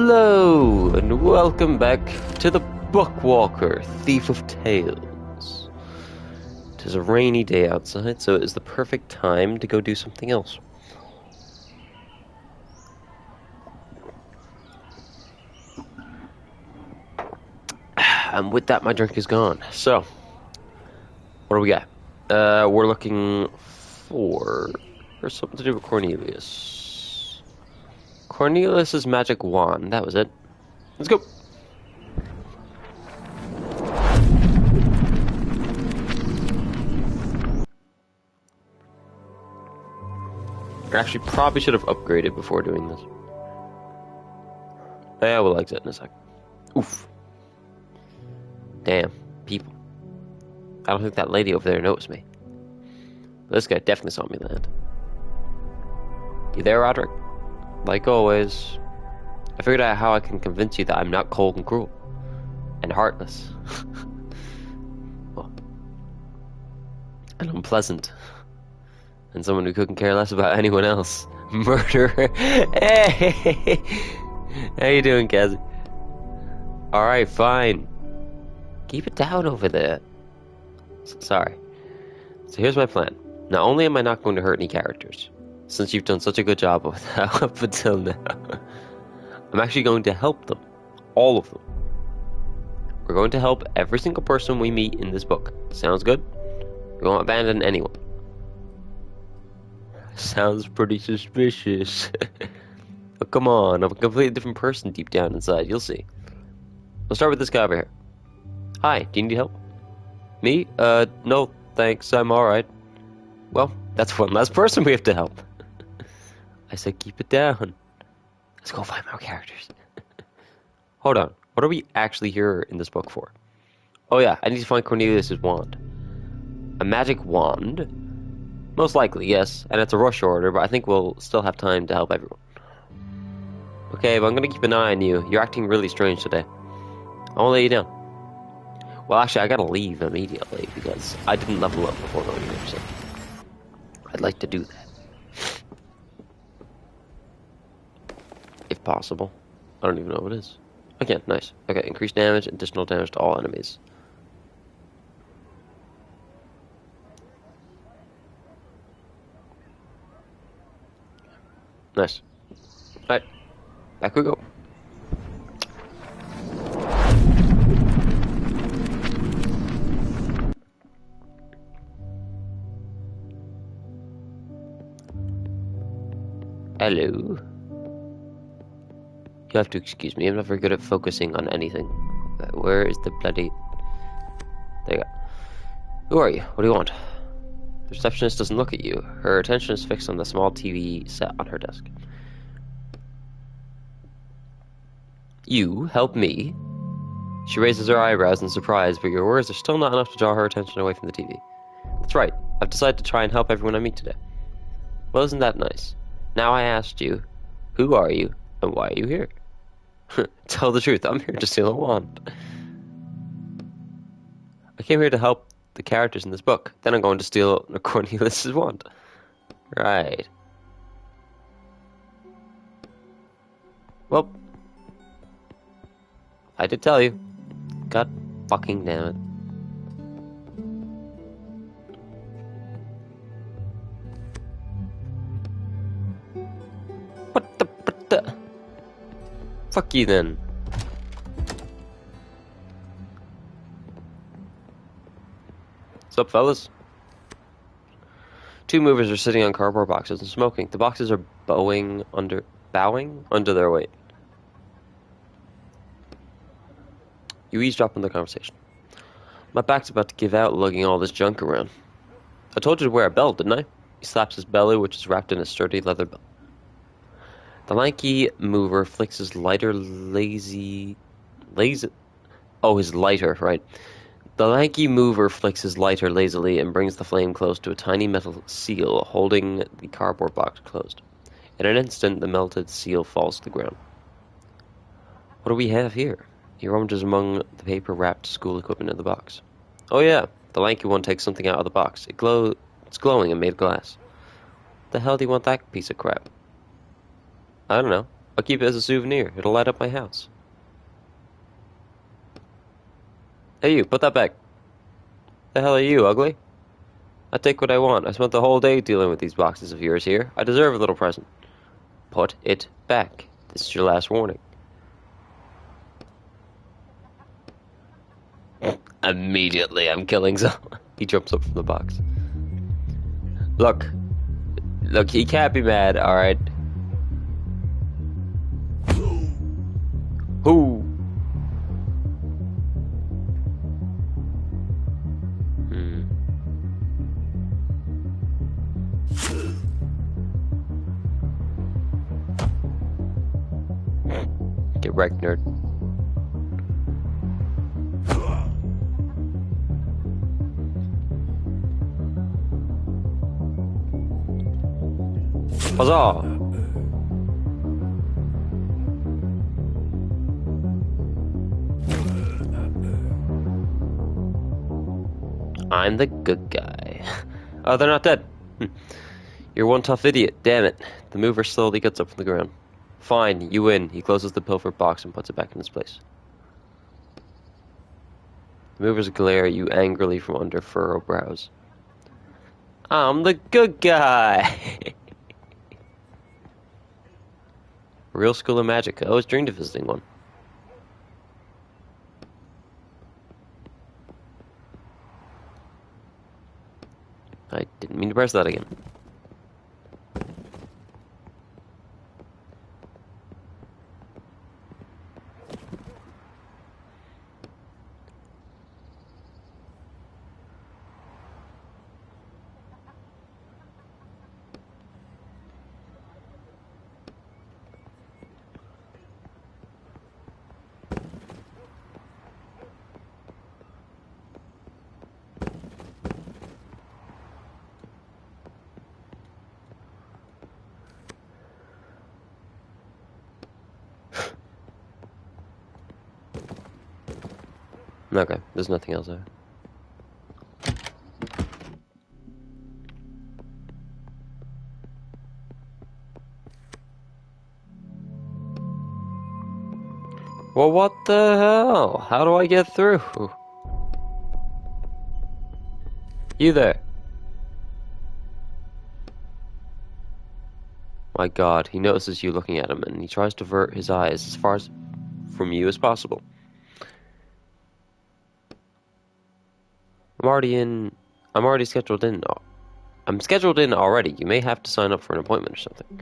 Hello, and welcome back to the Bookwalker, Thief of Tales. It is a rainy day outside, so it is the perfect time to go do something else. And with that, my drink is gone. So, what do we got? We're looking for something to do with Cornelius. Cornelius's magic wand, that was it. Let's go. I actually probably should have upgraded before doing this. Yeah, we'll exit in a sec. Oof. Damn, people. I don't think that lady over there noticed me. But this guy definitely saw me land. You there, Roderick? Like always. I figured out how I can convince you that I'm not cold and cruel. And heartless. Well, and unpleasant. And someone who couldn't care less about anyone else. Murderer. Hey! How you doing, Cassie? Alright, fine. Keep it down over there. Sorry. So here's my plan. Not only am I not going to hurt any characters, since you've done such a good job with that up until now, I'm actually going to help them. All of them. We're going to help every single person we meet in this book. Sounds good? We won't abandon anyone. Sounds pretty suspicious. Oh, come on, I'm a completely different person deep down inside, you'll see. We'll start with this guy over here. Hi, do you need help? Me? No, thanks, I'm alright. Well, that's one less person we have to help. I said keep it down. Let's go find more characters. Hold on, what are we actually here in this book for? Oh yeah, I need to find Cornelius' wand. A magic wand? Most likely, yes, and it's a rush order, but I think we'll still have time to help everyone. Okay, but I'm gonna keep an eye on you. You're acting really strange today. I won't let you down. Well, actually, I gotta leave immediately because I didn't level up before going there, so I'd like to do that. If possible. I don't even know what it is. Okay, nice. Okay, increased damage, additional damage to all enemies. Nice. Alright, back we go. Hello. You have to excuse me, I'm not very good at focusing on anything. Where is the bloody... There you go. Who are you? What do you want? The receptionist doesn't look at you. Her attention is fixed on the small TV set on her desk. You help me? She raises her eyebrows in surprise, but your words are still not enough to draw her attention away from the TV. That's right. I've decided to try and help everyone I meet today. Well, isn't that nice? Now I asked you, who are you, and why are you here? Tell the truth, I'm here to steal a wand. I came here to help the characters in this book. Then I'm going to steal Cornelius' wand. Right. Well, I did tell you. God fucking damn it. What the? Fuck you then. What's up, fellas? Two movers are sitting on cardboard boxes and smoking. The boxes are bowing under their weight. You eavesdrop on the conversation. My back's about to give out lugging all this junk around. I told you to wear a belt, didn't I? He slaps his belly, which is wrapped in a sturdy leather belt. The lanky mover flicks his lighter his lighter, right. The lanky mover flicks his lighter lazily and brings the flame close to a tiny metal seal holding the cardboard box closed. In an instant, the melted seal falls to the ground. What do we have here? He rummages among the paper-wrapped school equipment in the box. Oh yeah, the lanky one takes something out of the box. It's glowing and made of glass. What the hell do you want that piece of crap? I don't know. I'll keep it as a souvenir. It'll light up my house. Hey you, put that back. The hell are you, ugly? I take what I want. I spent the whole day dealing with these boxes of yours here. I deserve a little present. Put it back. This is your last warning. Immediately, I'm killing someone. He jumps up from the box. Look, he can't be mad, alright? Who? Get wrecked, nerd. Huzzah! I'm the good guy. Oh, they're not dead. You're one tough idiot. Damn it. The mover slowly gets up from the ground. Fine, you win. He closes the pilfered box and puts it back in its place. The movers glare at you angrily from under furrowed brows. I'm the good guy. Real school of magic. I always dreamed of visiting one. I didn't mean to press that again. Okay, there's nothing else there. Well, what the hell? How do I get through? You there. My God, he notices you looking at him, and he tries to avert his eyes as far from you as possible. I'm already scheduled in. I'm scheduled in already. You may have to sign up for an appointment or something.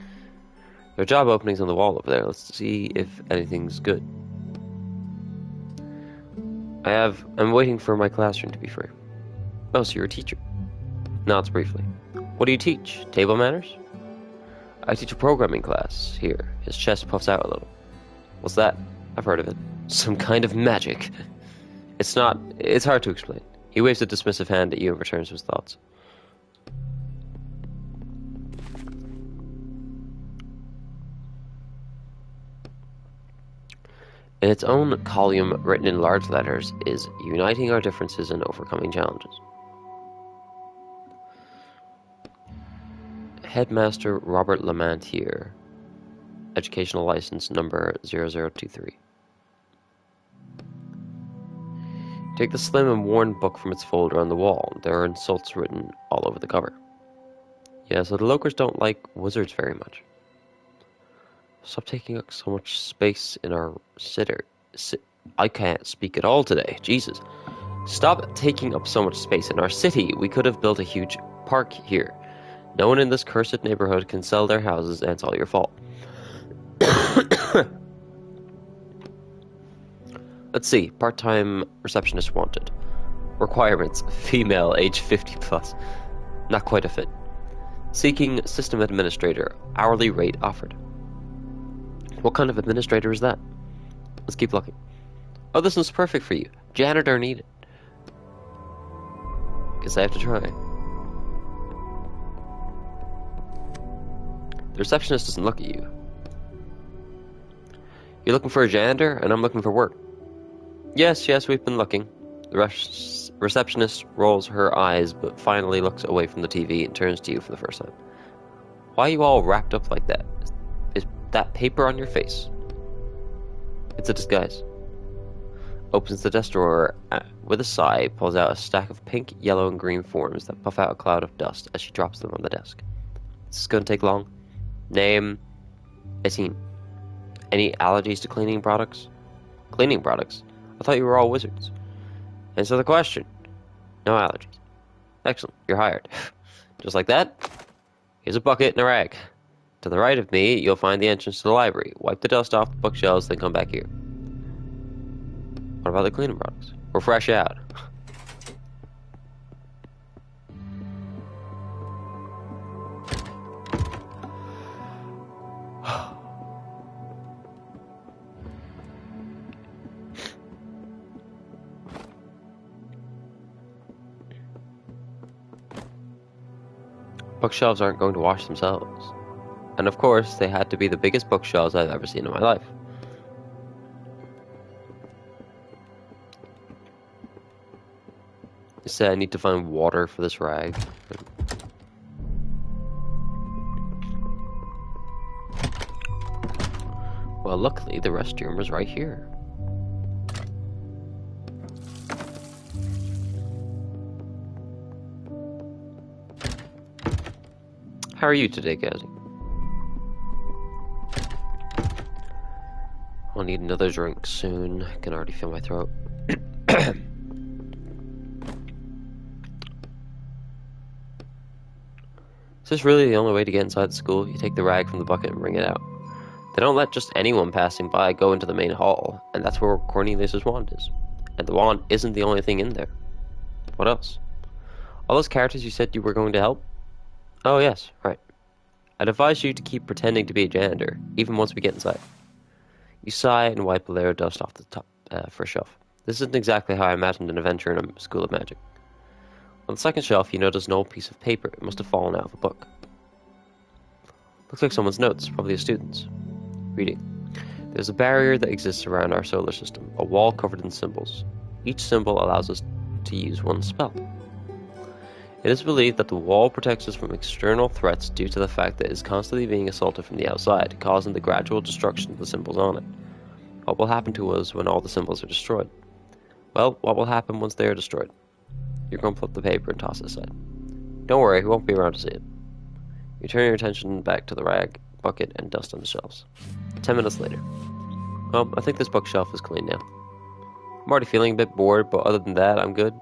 There are job openings on the wall over there. Let's see if anything's good. I'm waiting for my classroom to be free. Oh, so you're a teacher. Nods briefly. What do you teach? Table manners? I teach a programming class here. His chest puffs out a little. What's that? I've heard of it. Some kind of magic. It's hard to explain. He waves a dismissive hand at you and returns his thoughts. In its own column, written in large letters, is uniting our differences and overcoming challenges. Headmaster Robert Lamont here. Educational license number 0023. Take the slim and worn book from its folder on the wall. There are insults written all over the cover. Yeah, so the locals don't like wizards very much. Stop taking up so much space in our I can't speak at all today. Jesus. Stop taking up so much space in our city. We could have built a huge park here. No one in this cursed neighborhood can sell their houses, and it's all your fault. Let's see. Part-time receptionist wanted. Requirements. Female, age 50 plus. Not quite a fit. Seeking system administrator. Hourly rate offered. What kind of administrator is that? Let's keep looking. Oh, this one's perfect for you. Janitor needed. Guess I have to try. The receptionist doesn't look at you. You're looking for a janitor, and I'm looking for work. Yes, we've been looking. The receptionist rolls her eyes, but finally looks away from the TV and turns to you for the first time. Why are you all wrapped up like that? Is that paper on your face. It's a disguise. Opens the desk drawer with a sigh, pulls out a stack of pink, yellow, and green forms that puff out a cloud of dust as she drops them on the desk. Is this going to take long? Name, 18. Any allergies to cleaning products? Cleaning products? I thought you were all wizards. Answer the question. No allergies. Excellent, you're hired. Just like that, here's a bucket and a rag. To the right of me, you'll find the entrance to the library. Wipe the dust off the bookshelves, then come back here. What about the cleaning products? We're fresh out. Bookshelves aren't going to wash themselves. And of course, they had to be the biggest bookshelves I've ever seen in my life. It said I need to find water for this rag. Well, luckily, the restroom was right here. How are you today, Gazzy? I'll need another drink soon. I can already feel my throat. Is this really the only way to get inside the school? You take the rag from the bucket and bring it out. They don't let just anyone passing by go into the main hall, and that's where Cornelius's wand is. And the wand isn't the only thing in there. What else? All those characters you said you were going to help? Oh yes, right. I'd advise you to keep pretending to be a janitor, even once we get inside. You sigh and wipe a layer of dust off the top first shelf. This isn't exactly how I imagined an adventure in a school of magic. On the second shelf, you notice an old piece of paper. It must have fallen out of a book. Looks like someone's notes, probably a student's. Reading. There's a barrier that exists around our solar system, a wall covered in symbols. Each symbol allows us to use one spell. It is believed that the wall protects us from external threats due to the fact that it is constantly being assaulted from the outside, causing the gradual destruction of the symbols on it. What will happen to us when all the symbols are destroyed? Well, what will happen once they are destroyed? You crumple up the paper and toss it aside. Don't worry, we won't be around to see it. You turn your attention back to the rag, bucket, and dust on the shelves. 10 minutes later. Well, I think this bookshelf is clean now. I'm already feeling a bit bored, but other than that, I'm good.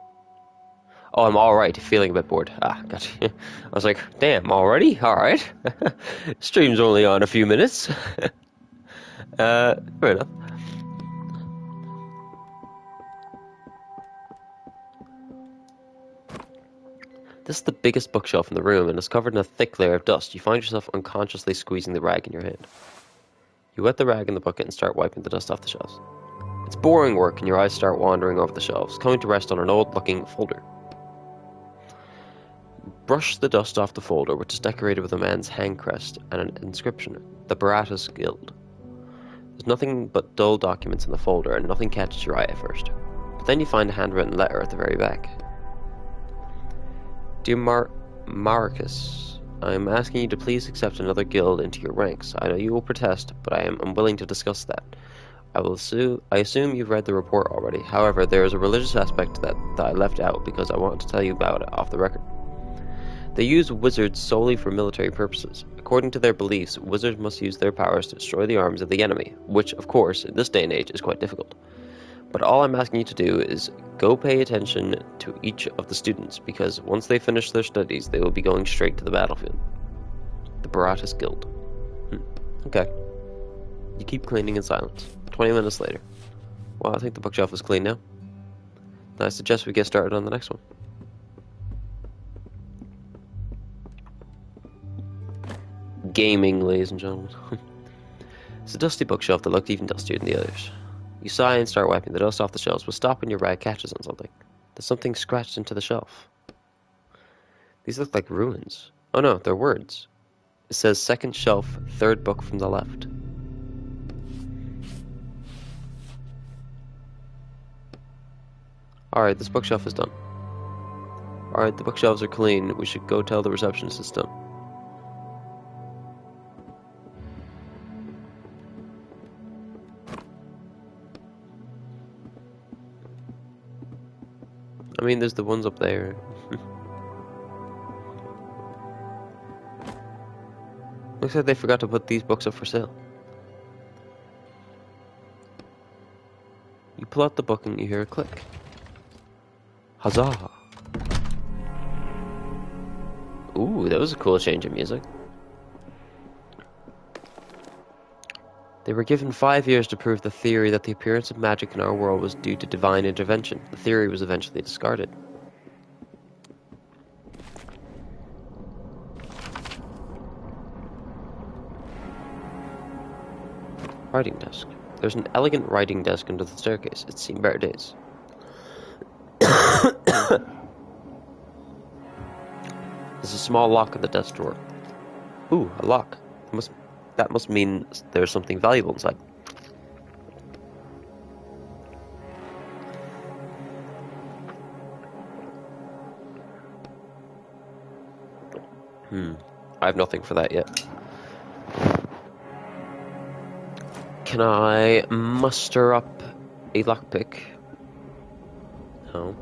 Oh, I'm alright, feeling a bit bored. Ah, gotcha. I was like, damn, already? Alright. Stream's only on a few minutes. Fair enough. This is the biggest bookshelf in the room, and is covered in a thick layer of dust. You find yourself unconsciously squeezing the rag in your hand. You wet the rag in the bucket and start wiping the dust off the shelves. It's boring work, and your eyes start wandering over the shelves, coming to rest on an old-looking folder. Brush the dust off the folder, which is decorated with a man's hand crest and an inscription, the Baratus Guild. There's nothing but dull documents in the folder, and nothing catches your eye at first. But then you find a handwritten letter at the very back. Dear Marcus, I am asking you to please accept another guild into your ranks. I know you will protest, but I am unwilling to discuss that. I assume you've read the report already. However, there is a religious aspect that I left out because I want to tell you about it off the record. They use wizards solely for military purposes. According to their beliefs, wizards must use their powers to destroy the arms of the enemy, which, of course, in this day and age is quite difficult. But all I'm asking you to do is go pay attention to each of the students, because once they finish their studies, they will be going straight to the battlefield. The Baratus Guild. Okay. You keep cleaning in silence. 20 minutes later. Well, I think the bookshelf is clean now. I suggest we get started on the next one. Gaming, ladies and gentlemen. It's a dusty bookshelf that looked even dustier than the others. You sigh and start wiping the dust off the shelves, but stop when your rag catches on something. There's something scratched into the shelf. These look like runes. Oh no, they're words. It says second shelf, third book from the left. Alright, this bookshelf is done. Alright, the bookshelves are clean. We should go tell the receptionist it's done. I mean, there's the ones up there. Looks like they forgot to put these books up for sale. You pull out the book and you hear a click. Huzzah! Ooh, that was a cool change of music. They were given 5 years to prove the theory that the appearance of magic in our world was due to divine intervention. The theory was eventually discarded. Writing desk. There's an elegant writing desk under the staircase. It's seen better days. There's a small lock at the desk drawer. Ooh, a lock. That must mean there's something valuable inside. I have nothing for that yet. Can I muster up a lockpick? No.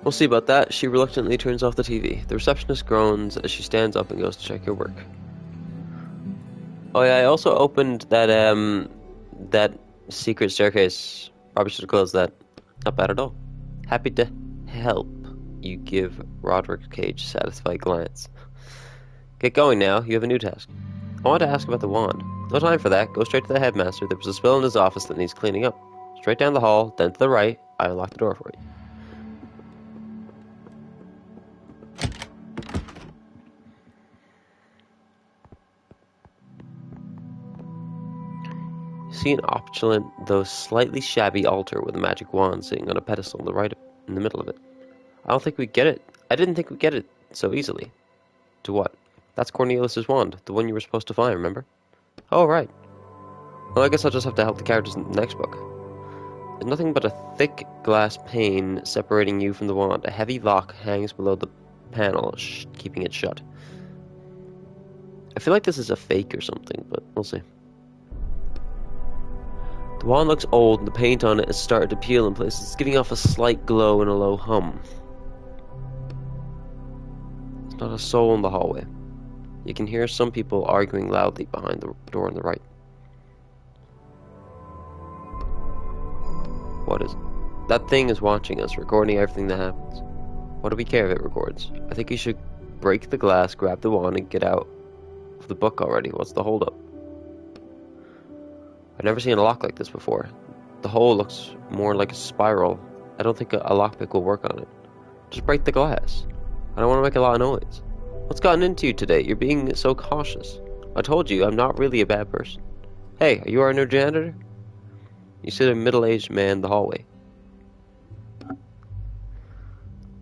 We'll see about that. She reluctantly turns off the TV. The receptionist groans as she stands up and goes to check her work. Oh yeah, I also opened that secret staircase. Probably should have closed that. Not bad at all. Happy to help. You give Roderick Cage a satisfied glance. Get going now. You have a new task. I want to ask about the wand. No time for that. Go straight to the headmaster. There was a spill in his office that needs cleaning up. Straight down the hall, then to the right. I unlock the door for you. See an opulent, though slightly shabby altar with a magic wand sitting on a pedestal on the right in the middle of it. I don't think we'd get it. I didn't think we'd get it so easily. To what? That's Cornelius's wand, the one you were supposed to find, remember? Oh, right. Well, I guess I'll just have to help the characters in the next book. There's nothing but a thick glass pane separating you from the wand. A heavy lock hangs below the panel, keeping it shut. I feel like this is a fake or something, but we'll see. The wand looks old and the paint on it has started to peel in places. It's giving off a slight glow and a low hum. There's not a soul in the hallway. You can hear some people arguing loudly behind the door on the right. What is it? That thing is watching us, recording everything that happens. What do we care if it records? I think you should break the glass, grab the wand, and get out of the book already. What's the holdup? I've never seen a lock like this before. The hole looks more like a spiral. I don't think a lockpick will work on it. Just break the glass. I don't want to make a lot of noise. What's gotten into you today? You're being so cautious. I told you, I'm not really a bad person. Hey, are you our new janitor? You see a middle-aged man in the hallway.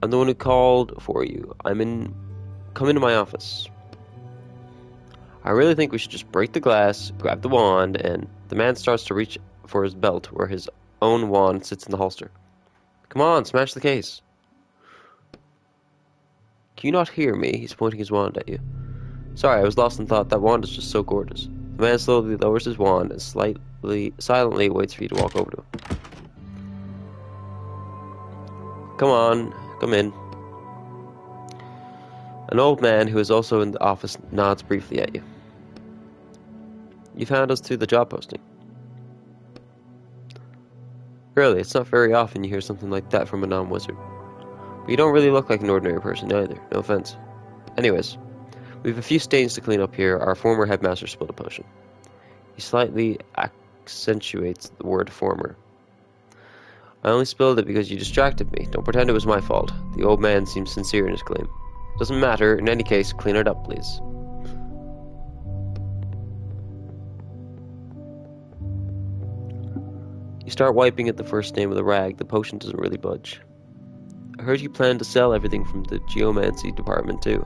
I'm the one who called for you. Come into my office. I really think we should just break the glass, grab the wand, and the man starts to reach for his belt where his own wand sits in the holster. Come on, smash the case. Can you not hear me? He's pointing his wand at you. Sorry, I was lost in thought. That wand is just so gorgeous. The man slowly lowers his wand and silently waits for you to walk over to him. Come on, come in. An old man who is also in the office nods briefly at you. You found us through the job posting. Really, it's not very often you hear something like that from a non-wizard. But you don't really look like an ordinary person either, no offense. Anyways, we have a few stains to clean up here. Our former headmaster spilled a potion. He slightly accentuates the word former. I only spilled it because you distracted me. Don't pretend it was my fault. The old man seems sincere in his claim. Doesn't matter. In any case, clean it up, please. You start wiping at the first stain with a rag. The potion doesn't really budge. I heard you plan to sell everything from the geomancy department, too.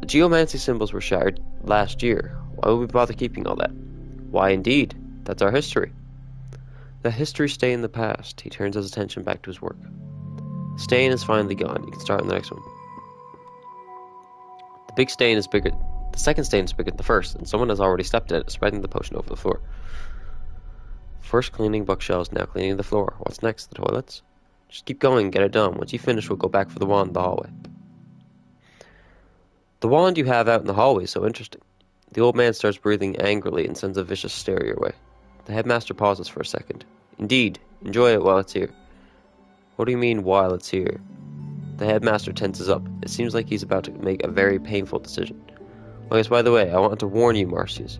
The geomancy symbols were shattered last year. Why would we bother keeping all that? Why, indeed. That's our history. Let history stay in the past. He turns his attention back to his work. Stain is finally gone. You can start on the next one. The big stain is bigger. The second stain is bigger than the first, and someone has already stepped in it, spreading the potion over the floor. First cleaning bookshelves, now cleaning the floor. What's next? The toilets? Just keep going, get it done. Once you finish, we'll go back for the wand in the hallway. The wand you have out in the hallway is so interesting. The old man starts breathing angrily and sends a vicious stare your way. The headmaster pauses for a second. Indeed, enjoy it while it's here. What do you mean, while it's here? The headmaster tenses up. It seems like he's about to make a very painful decision. Oh yes, by the way, I wanted to warn you, Marcus.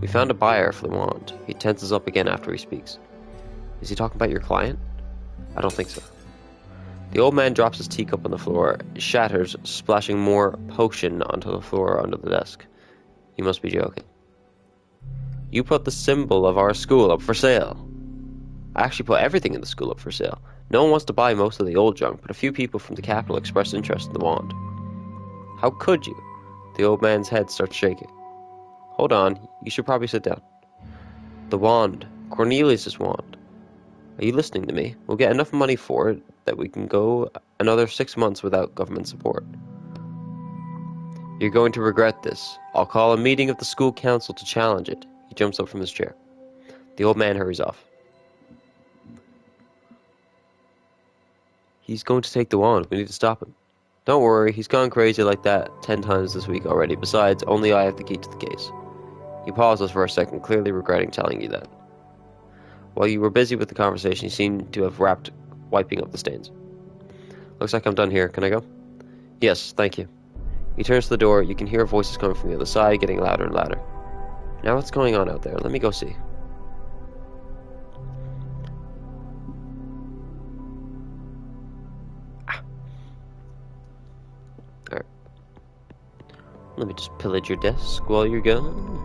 We found a buyer for the wand. He tenses up again after he speaks. Is he talking about your client? I don't think so. The old man drops his teacup on the floor, shatters, splashing more potion onto the floor under the desk. You must be joking. You put the symbol of our school up for sale. I actually put everything in the school up for sale. No one wants to buy most of the old junk, but a few people from the capital expressed interest in the wand. How could you? The old man's head starts shaking. Hold on, you should probably sit down. The wand. Cornelius's wand. Are you listening to me? We'll get enough money for it that we can go another 6 months without government support. You're going to regret this. I'll call a meeting of the school council to challenge it. He jumps up from his chair. The old man hurries off. He's going to take the wand. We need to stop him. Don't worry, he's gone crazy like that 10 times this week already. Besides, only I have the key to the case. He pauses for a second, clearly regretting telling you that. While you were busy with the conversation, you seem to have wrapped wiping up the stains. Looks like I'm done here. Can I go? Yes, thank you. He turns to the door. You can hear voices coming from the other side, getting louder and louder. Now what's going on out there? Let me go see. Alright. Let me just pillage your desk while you're gone.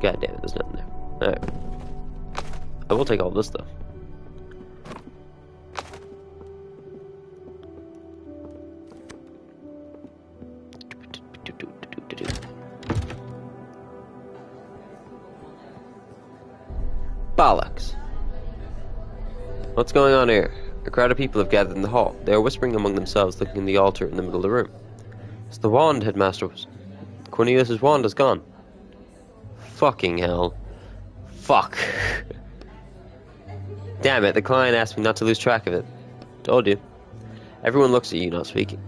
God damn it, there's nothing there. Alright. I will take all this though. Bollocks. What's going on here? A crowd of people have gathered in the hall. They are whispering among themselves, looking in the altar in the middle of the room. It's the wand, headmaster. Cornelius's wand is gone. Fucking hell. Fuck. Damn it, the client asked me not to lose track of it. Told you. Everyone looks at you, not speaking.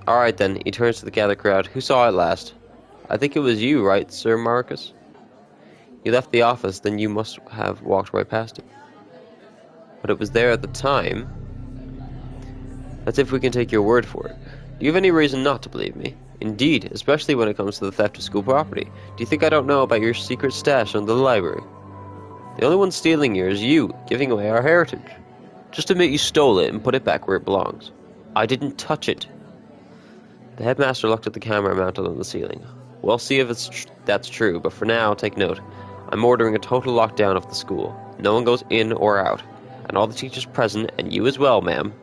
Alright then, he turns to the gathered crowd. Who saw it last? I think it was you, right, Sir Marcus? You left the office, then you must have walked right past it. But it was there at the time. That's if we can take your word for it. Do you have any reason not to believe me? Indeed, especially when it comes to the theft of school property. Do you think I don't know about your secret stash under the library? The only one stealing here is you, giving away our heritage. Just admit you stole it and put it back where it belongs. I didn't touch it. The headmaster looked at the camera mounted on the ceiling. We'll see if that's true, but for now, take note. I'm ordering a total lockdown of the school. No one goes in or out. And all the teachers present, and you as well, ma'am.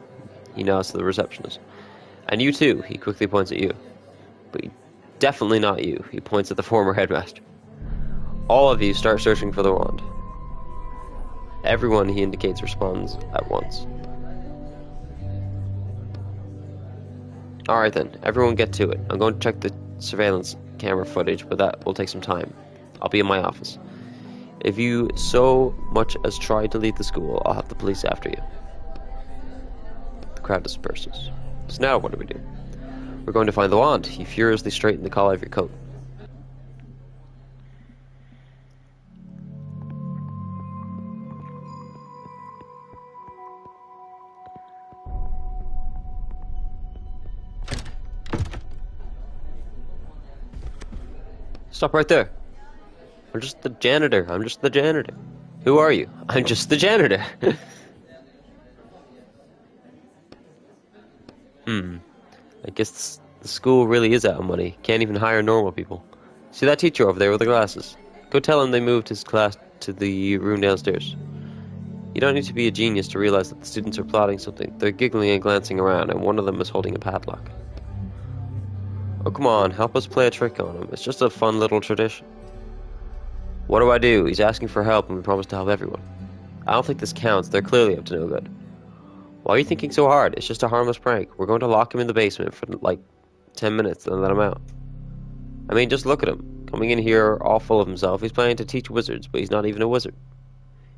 He nods to the receptionist. And you too, he quickly points at you. But definitely not you, he points at the former headmaster. All of you start searching for the wand. Everyone, he indicates, responds at once. Alright then, everyone get to it. I'm going to check the surveillance camera footage, but that will take some time. I'll be in my office. If you so much as try to leave the school, I'll have the police after you. The crowd disperses. So now what do we do? We're going to find the wand. He furiously straightened the collar of your coat. Stop right there. I'm just the janitor. I'm just the janitor. Who are you? I'm just the janitor. I guess the school really is out of money. Can't even hire normal people. See that teacher over there with the glasses? Go tell him they moved his class to the room downstairs. You don't need to be a genius to realize that the students are plotting something. They're giggling and glancing around, and one of them is holding a padlock. Oh, come on, help us play a trick on him. It's just a fun little tradition. What do I do? He's asking for help, and we promise to help everyone. I don't think this counts. They're clearly up to no good. Why are you thinking so hard? It's just a harmless prank. We're going to lock him in the basement for like 10 minutes and let him out. I mean, just look at him. Coming in here all full of himself. He's planning to teach wizards, but he's not even a wizard.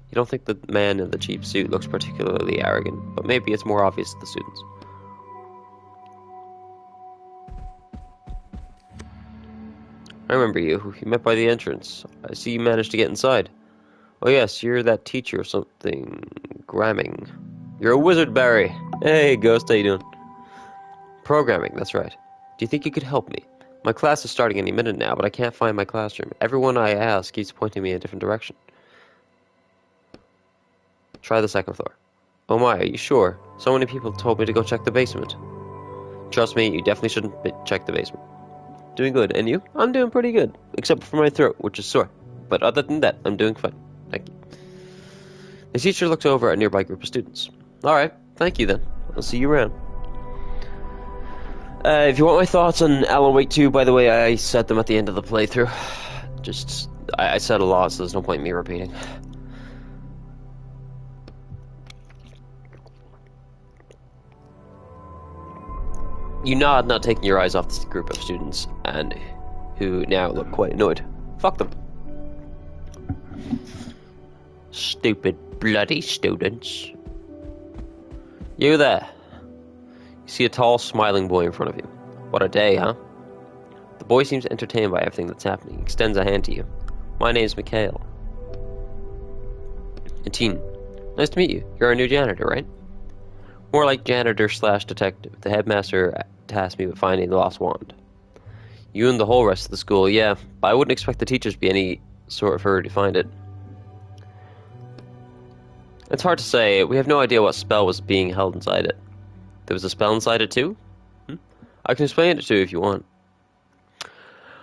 You don't think the man in the cheap suit looks particularly arrogant, but maybe it's more obvious to the students. I remember you. You met by the entrance. I see you managed to get inside. Oh yes, you're that teacher or something. Gramming. You're a wizard, Barry. Hey, Ghost, how you doing? Programming, that's right. Do you think you could help me? My class is starting any minute now, but I can't find my classroom. Everyone I ask keeps pointing me in a different direction. Try the second floor. Oh my, are you sure? So many people told me to go check the basement. Trust me, you definitely shouldn't check the basement. Doing good, and you? I'm doing pretty good, except for my throat, which is sore. But other than that, I'm doing fine. Thank you. The teacher looks over at a nearby group of students. Alright, thank you then. I'll see you around. If you want my thoughts on Alan Wake 2, by the way, I said them at the end of the playthrough. I said a lot, so there's no point in me repeating. You nod, not taking your eyes off this group of students, and who now look quite annoyed. Fuck them. Stupid bloody students. You there. You see a tall, smiling boy in front of you. What a day, huh? The boy seems entertained by everything that's happening. He extends a hand to you. My name's Mikhail. 18. Nice to meet you. You're our new janitor, right? More like janitor/detective. The headmaster tasked me with finding the lost wand. You and the whole rest of the school, yeah. But I wouldn't expect the teachers to be any sort of hurry to find it. It's hard to say. We have no idea what spell was being held inside it. There was a spell inside it too? I can explain it to you if you want.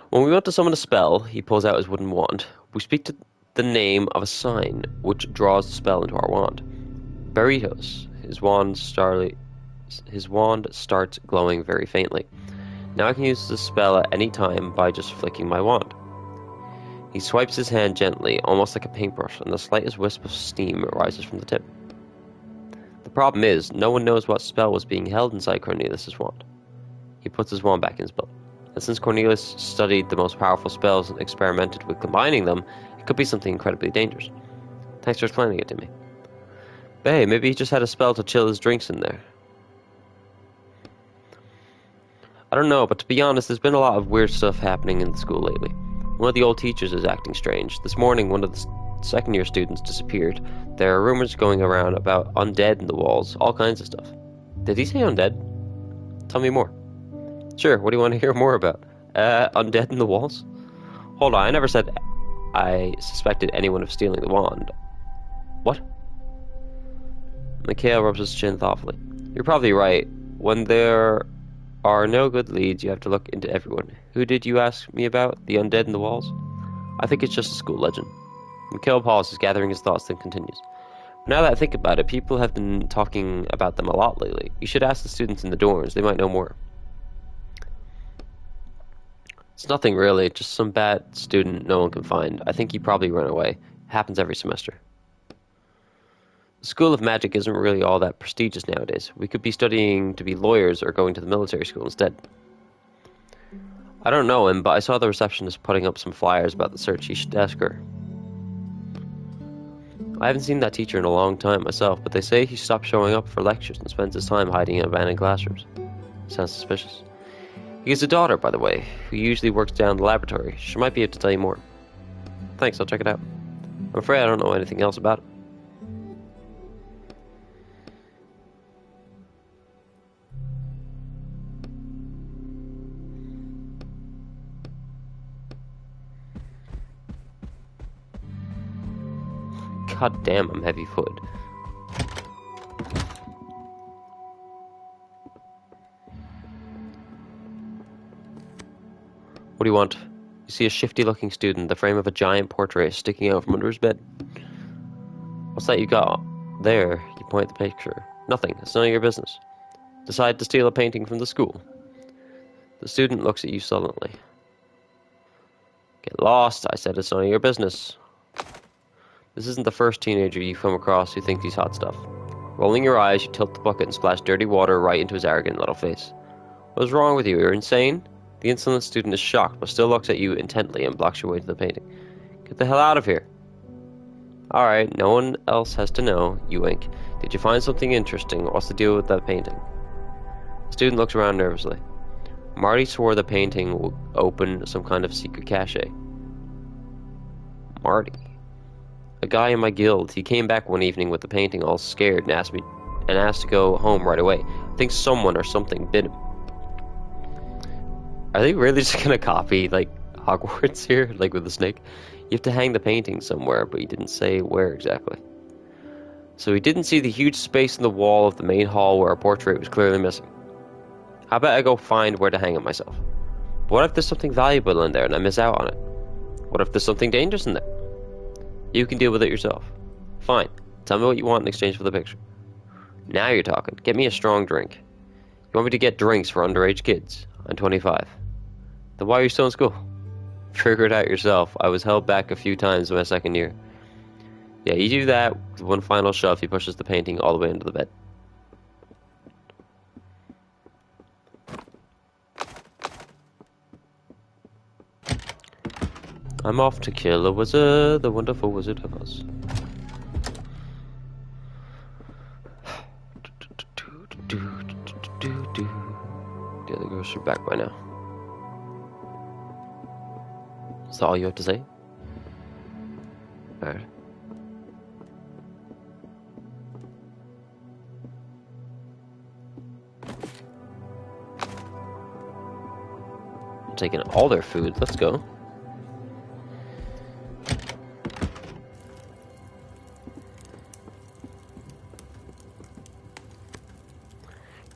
When we want to summon a spell, he pulls out his wooden wand. We speak to the name of a sign, which draws the spell into our wand. Barritos. His wand starts glowing very faintly. Now I can use the spell at any time by just flicking my wand. He swipes his hand gently, almost like a paintbrush, and the slightest wisp of steam rises from the tip. The problem is, no one knows what spell was being held inside Cornelius' wand. He puts his wand back in his belt. And since Cornelius studied the most powerful spells and experimented with combining them, it could be something incredibly dangerous. Thanks for explaining it to me. But hey, maybe he just had a spell to chill his drinks in there. I don't know, but to be honest, there's been a lot of weird stuff happening in the school lately. One of the old teachers is acting strange. This morning, one of the second-year students disappeared. There are rumors going around about undead in the walls, all kinds of stuff. Did he say undead? Tell me more. Sure, what do you want to hear more about? Undead in the walls? Hold on, I never said I suspected anyone of stealing the wand. What? Mikhail rubs his chin thoughtfully. You're probably right. When there are no good leads, you have to look into everyone. Who did you ask me about? The undead in the walls? I think it's just a school legend. Mikhail pauses, gathering his thoughts, then continues. Now that I think about it, people have been talking about them a lot lately. You should ask the students in the dorms. They might know more. It's nothing really, just some bad student no one can find. I think he probably ran away. It happens every semester. The School of Magic isn't really all that prestigious nowadays. We could be studying to be lawyers or going to the military school instead. I don't know him, but I saw the receptionist putting up some flyers about the search. You should ask her. I haven't seen that teacher in a long time myself, but they say he stopped showing up for lectures and spends his time hiding in abandoned classrooms. Sounds suspicious. He has a daughter, by the way, who usually works down the laboratory. She might be able to tell you more. Thanks, I'll check it out. I'm afraid I don't know anything else about it. God damn, I'm heavy-footed. What do you want? You see a shifty-looking student, the frame of a giant portrait sticking out from under his bed. What's that you got? There, you point at the picture. Nothing, it's none of your business. Decide to steal a painting from the school. The student looks at you sullenly. Get lost, I said it's none of your business. This isn't the first teenager you've come across who thinks he's hot stuff. Rolling your eyes, you tilt the bucket and splash dirty water right into his arrogant little face. What's wrong with you? You're insane? The insolent student is shocked, but still looks at you intently and blocks your way to the painting. Get the hell out of here. Alright, no one else has to know. You wink. Did you find something interesting? What's the deal with that painting? The student looks around nervously. Marty swore the painting would open some kind of secret cache. Marty? A guy in my guild. He came back one evening with the painting all scared and asked to go home right away. I think someone or something bit him. Are they really just gonna copy, like, Hogwarts here? Like with the snake? You have to hang the painting somewhere, but he didn't say where exactly. So he didn't see the huge space in the wall of the main hall where a portrait was clearly missing. How about I go find where to hang it myself? But what if there's something valuable in there and I miss out on it? What if there's something dangerous in there? You can deal with it yourself. Fine. Tell me what you want in exchange for the picture. Now you're talking. Get me a strong drink. You want me to get drinks for underage kids? I'm 25. Then why are you still in school? Figure it out yourself. I was held back a few times in my second year. Yeah, you do that. With one final shove, he pushes the painting all the way into the bed. I'm off to kill a wizard, the wonderful Wizard of Oz. The other girls are back by now. Is that all you have to say? Alright. I'm taking all their food. Let's go.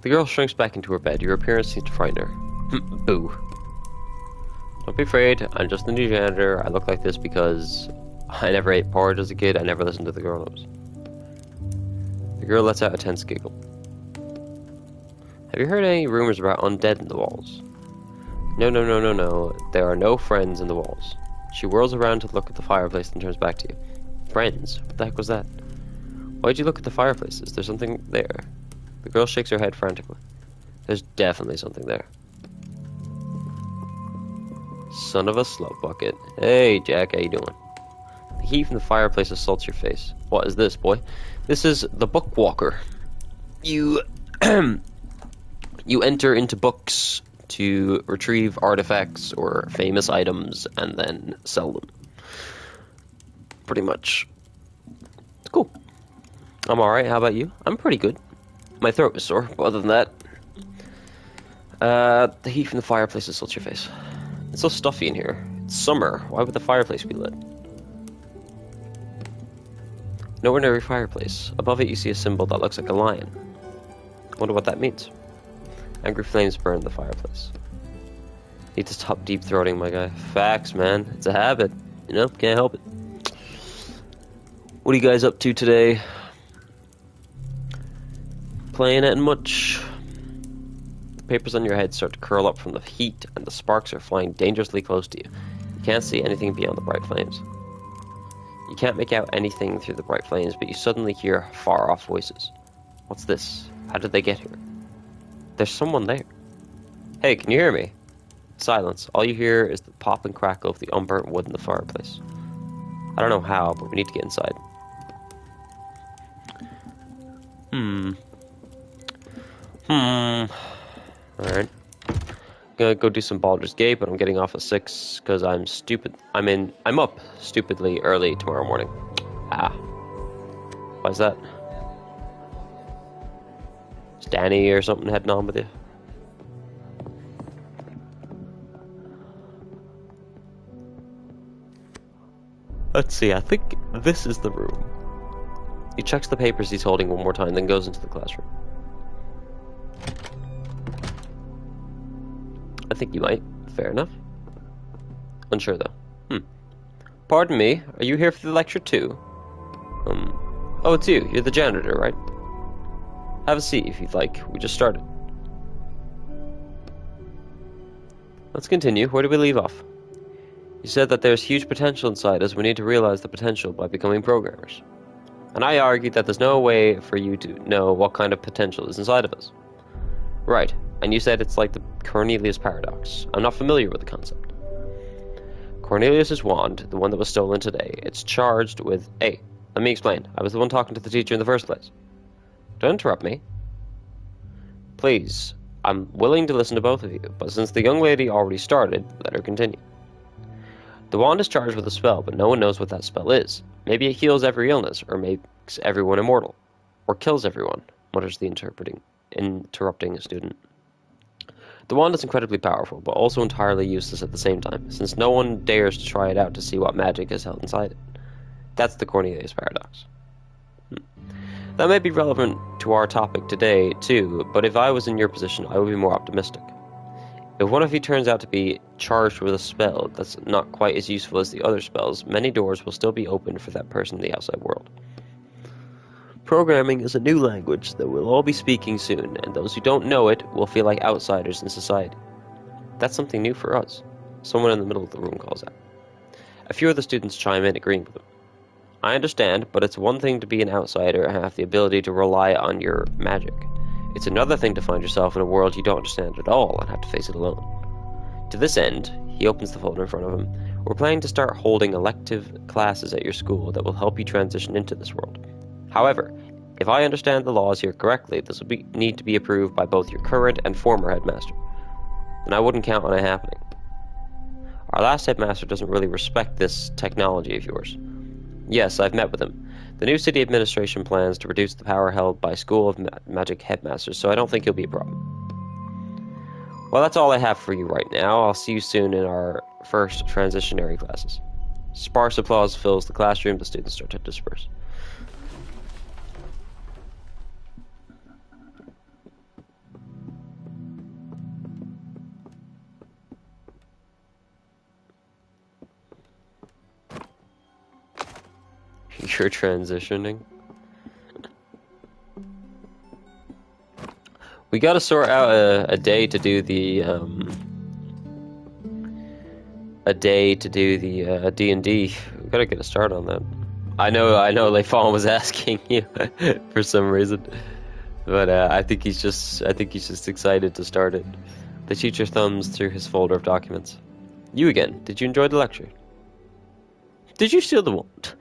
The girl shrinks back into her bed. Your appearance seems to frighten her. Boo. Don't be afraid. I'm just the new janitor. I look like this because I never ate porridge as a kid. I never listened to the grown-ups. The girl lets out a tense giggle. Have you heard any rumors about undead in the walls? No. There are no friends in the walls. She whirls around to look at the fireplace and turns back to you. Friends? What the heck was that? Why'd you look at the fireplace? Is there something there? The girl shakes her head frantically. There's definitely something there. Son of a slut bucket. Hey, Jack, how you doing? The heat from the fireplace assaults your face. What is this, boy? This is the Bookwalker. You... you enter into books to retrieve artifacts or famous items and then sell them. Pretty much. It's cool. I'm alright, how about you? I'm pretty good. My throat is sore, but other than that... the heat from the fireplace assaults your face. It's so stuffy in here. It's summer. Why would the fireplace be lit? No ordinary fireplace. Above it you see a symbol that looks like a lion. I wonder what that means. Angry flames burn the fireplace. Need to stop deep-throating, my guy. Facts, man. It's a habit. You know, can't help it. What are you guys up to today? Playing it much? The papers on your head start to curl up from the heat, and the sparks are flying dangerously close to you. You can't see anything beyond the bright flames. You can't make out anything through the bright flames, but you suddenly hear far-off voices. What's this? How did they get here? There's someone there. Hey, can you hear me? Silence. All you hear is the pop and crackle of the unburnt wood in the fireplace. I don't know how, but we need to get inside. Alright. Gonna go do some Baldur's Gate, but I'm getting off at 6 because I'm stupid. I'm up stupidly early tomorrow morning. Ah. Why's that? Is Danny or something heading on with you? Let's see, I think this is the room. He checks the papers he's holding one more time, then goes into the classroom. I think you might. Fair enough. Unsure, though. Pardon me, are you here for the lecture, too? Oh, it's you. You're the janitor, right? Have a seat, if you'd like. We just started. Let's continue. Where do we leave off? You He said that there's huge potential inside us. We need to realize the potential by becoming programmers. And I argued that there's no way for you to know what kind of potential is inside of us. Right, and you said it's like the Cornelius paradox. I'm not familiar with the concept. Cornelius's wand, the one that was stolen today, it's charged with... Hey, let me explain. I was the one talking to the teacher in the first place. Don't interrupt me. Please, I'm willing to listen to both of you, but since the young lady already started, let her continue. The wand is charged with a spell, but no one knows what that spell is. Maybe it heals every illness, or makes everyone immortal, or kills everyone, mutters the interrupting student. The wand is incredibly powerful, but also entirely useless at the same time, since no one dares to try it out to see what magic is held inside it. That's the Cornelius paradox. That may be relevant to our topic today, too, but if I was in your position, I would be more optimistic. If one of you turns out to be charged with a spell that's not quite as useful as the other spells, many doors will still be open for that person in the outside world. Programming is a new language that we'll all be speaking soon, and those who don't know it will feel like outsiders in society. That's something new for us. Someone in the middle of the room calls out. A few of the students chime in, agreeing with them. I understand, but it's one thing to be an outsider and have the ability to rely on your magic. It's another thing to find yourself in a world you don't understand at all and have to face it alone. To this end, he opens the folder in front of him, we're planning to start holding elective classes at your school that will help you transition into this world. However, if I understand the laws here correctly, this will need to be approved by both your current and former headmaster. And I wouldn't count on it happening. Our last headmaster doesn't really respect this technology of yours. Yes, I've met with him. The new city administration plans to reduce the power held by School of Magic headmasters, so I don't think he'll be a problem. Well, that's all I have for you right now. I'll see you soon in our first transitionary classes. Sparse applause fills the classroom. The students start to disperse. You're transitioning? We gotta sort out a day to do the, D&D. We gotta get a start on that. I know Leifon was asking you for some reason. But, I think he's just excited to start it. The teacher thumbs through his folder of documents. You again. Did you enjoy the lecture? Did you steal the wand?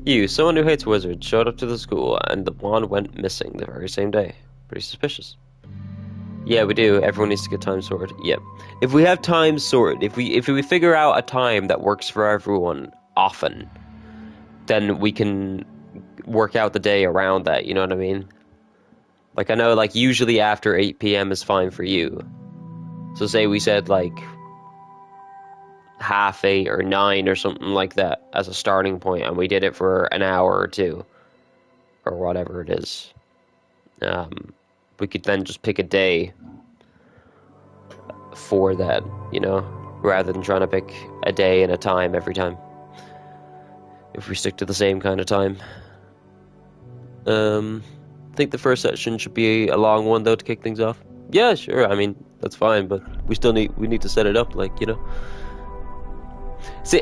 You, someone who hates wizards, showed up to the school, and the wand went missing the very same day. Pretty suspicious. Yeah, we do. Everyone needs to get time sorted. Yep. If we have time sorted, if we figure out a time that works for everyone often, then we can work out the day around that, you know what I mean? Like, I know, like, usually after 8 p.m. is fine for you. So say we said, like, 8:30 or 9 or something like that as a starting point, and we did it for an hour or two or whatever it is. We could then just pick a day for that, you know, rather than trying to pick a day and a time every time. If we stick to the same kind of time. I think the first session should be a long one though to kick things off. Yeah, sure. I mean, that's fine, but we need to set it up, like, you know. See,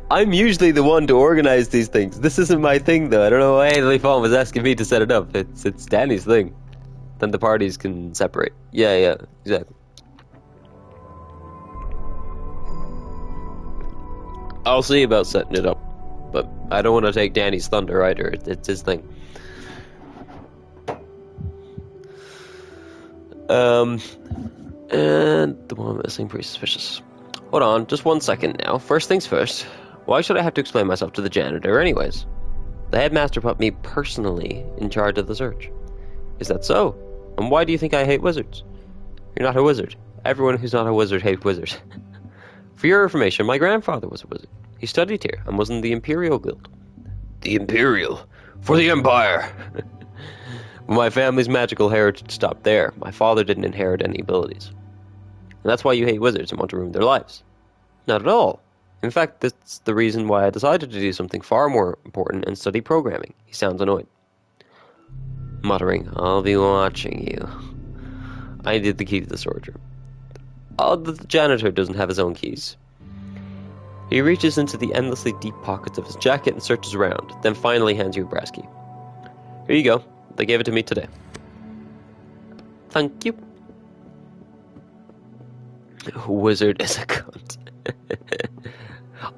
I'm usually the one to organize these things. This isn't my thing, though. I don't know why Leifon was asking me to set it up. It's Danny's thing. Then the parties can separate. Yeah, exactly. I'll see about setting it up, but I don't want to take Danny's thunder either. It's his thing. And the one missing, pretty suspicious. Hold on, just 1 second now. First things first, why should I have to explain myself to the janitor anyways? The headmaster put me personally in charge of the search. Is that so? And why do you think I hate wizards? You're not a wizard. Everyone who's not a wizard hates wizards. For your information, my grandfather was a wizard. He studied here and was in the Imperial Guild. The Imperial? For the Empire! My family's magical heritage stopped there. My father didn't inherit any abilities. And that's why you hate wizards and want to ruin their lives. Not at all. In fact, that's the reason why I decided to do something far more important and study programming. He sounds annoyed. Muttering, I'll be watching you. I did the key to the storage room. Odd that the janitor doesn't have his own keys. He reaches into the endlessly deep pockets of his jacket and searches around, then finally hands you a brass key. Here you go. They gave it to me today. Thank you. Wizard is a cunt.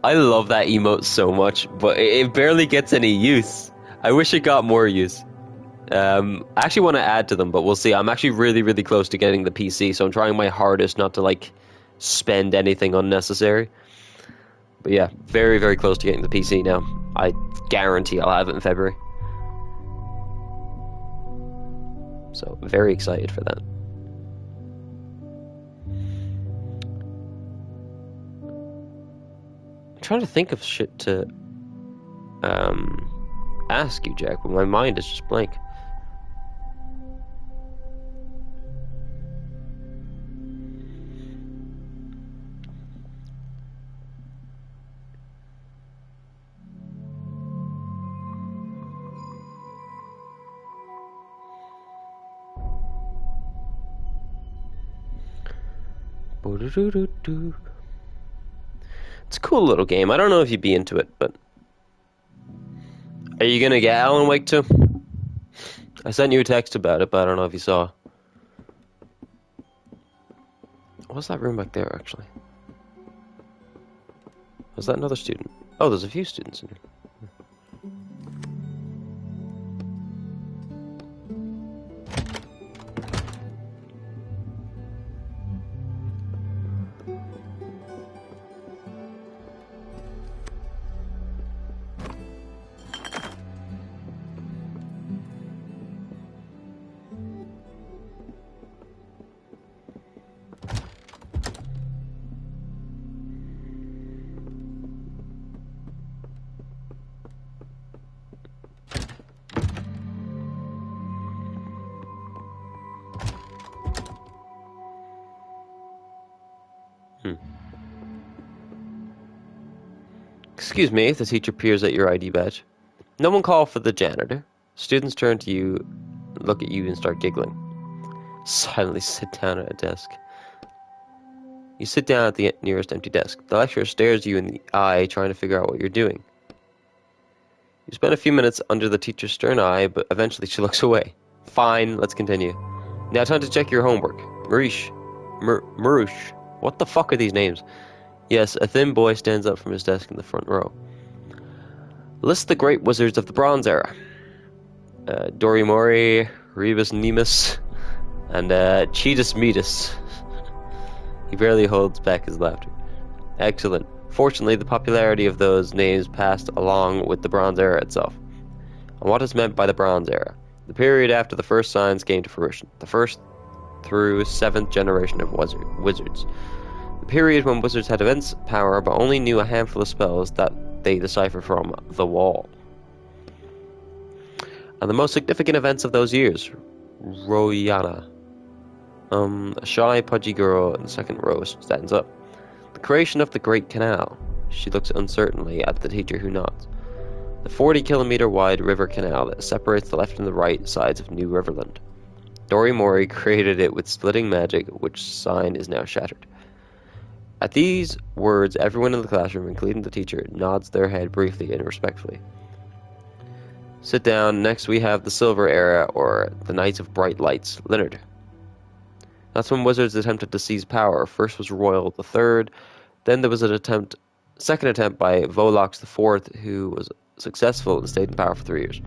I love that emote so much, but it barely gets any use. I wish it got more use. I actually want to add to them, but we'll see. I'm actually really, really close to getting the PC, so I'm trying my hardest not to, like, spend anything unnecessary. But yeah, very, very close to getting the PC now. I guarantee I'll have it in February. So, very excited for that. I'm trying to think of shit to ask you, Jack, but my mind is just blank. It's a cool little game. I don't know if you'd be into it, but... Are you gonna get Alan Wake 2? I sent you a text about it, but I don't know if you saw. What's that room back there, actually? Was that another student? Oh, there's a few students in here. Excuse me, if the teacher peers at your ID badge. No one call for the janitor. Students turn to you, look at you, and start giggling. Silently sit down at a desk. You sit down at the nearest empty desk. The lecturer stares you in the eye, trying to figure out what you're doing. You spend a few minutes under the teacher's stern eye, but eventually she looks away. Fine, let's continue. Now time to check your homework. Marush. What the fuck are these names? Yes, a thin boy stands up from his desk in the front row. List the great wizards of the Bronze Era. Dorimori, Rebus Nemus, and Cheetus Metus. He barely holds back his laughter. Excellent. Fortunately, the popularity of those names passed along with the Bronze Era itself. And what is meant by the Bronze Era? The period after the first science came to fruition. The first through 7th generation of wizards. The period when wizards had immense power but only knew a handful of spells that they deciphered from the wall. And the most significant events of those years. Royana. A shy, pudgy girl in the second row stands up. The creation of the Great Canal. She looks uncertainly at the teacher who nods. The 40-kilometer wide river canal that separates the left and the right sides of New Riverland. Dorimori created it with splitting magic, which sign is now shattered. At these words, everyone in the classroom, including the teacher, nods their head briefly and respectfully. Sit down. Next we have the Silver Era, or the Knights of Bright Lights, Leonard. That's when wizards attempted to seize power. First was Royal III, then there was an second attempt by Volox IV, who was successful and stayed in power for 3 years.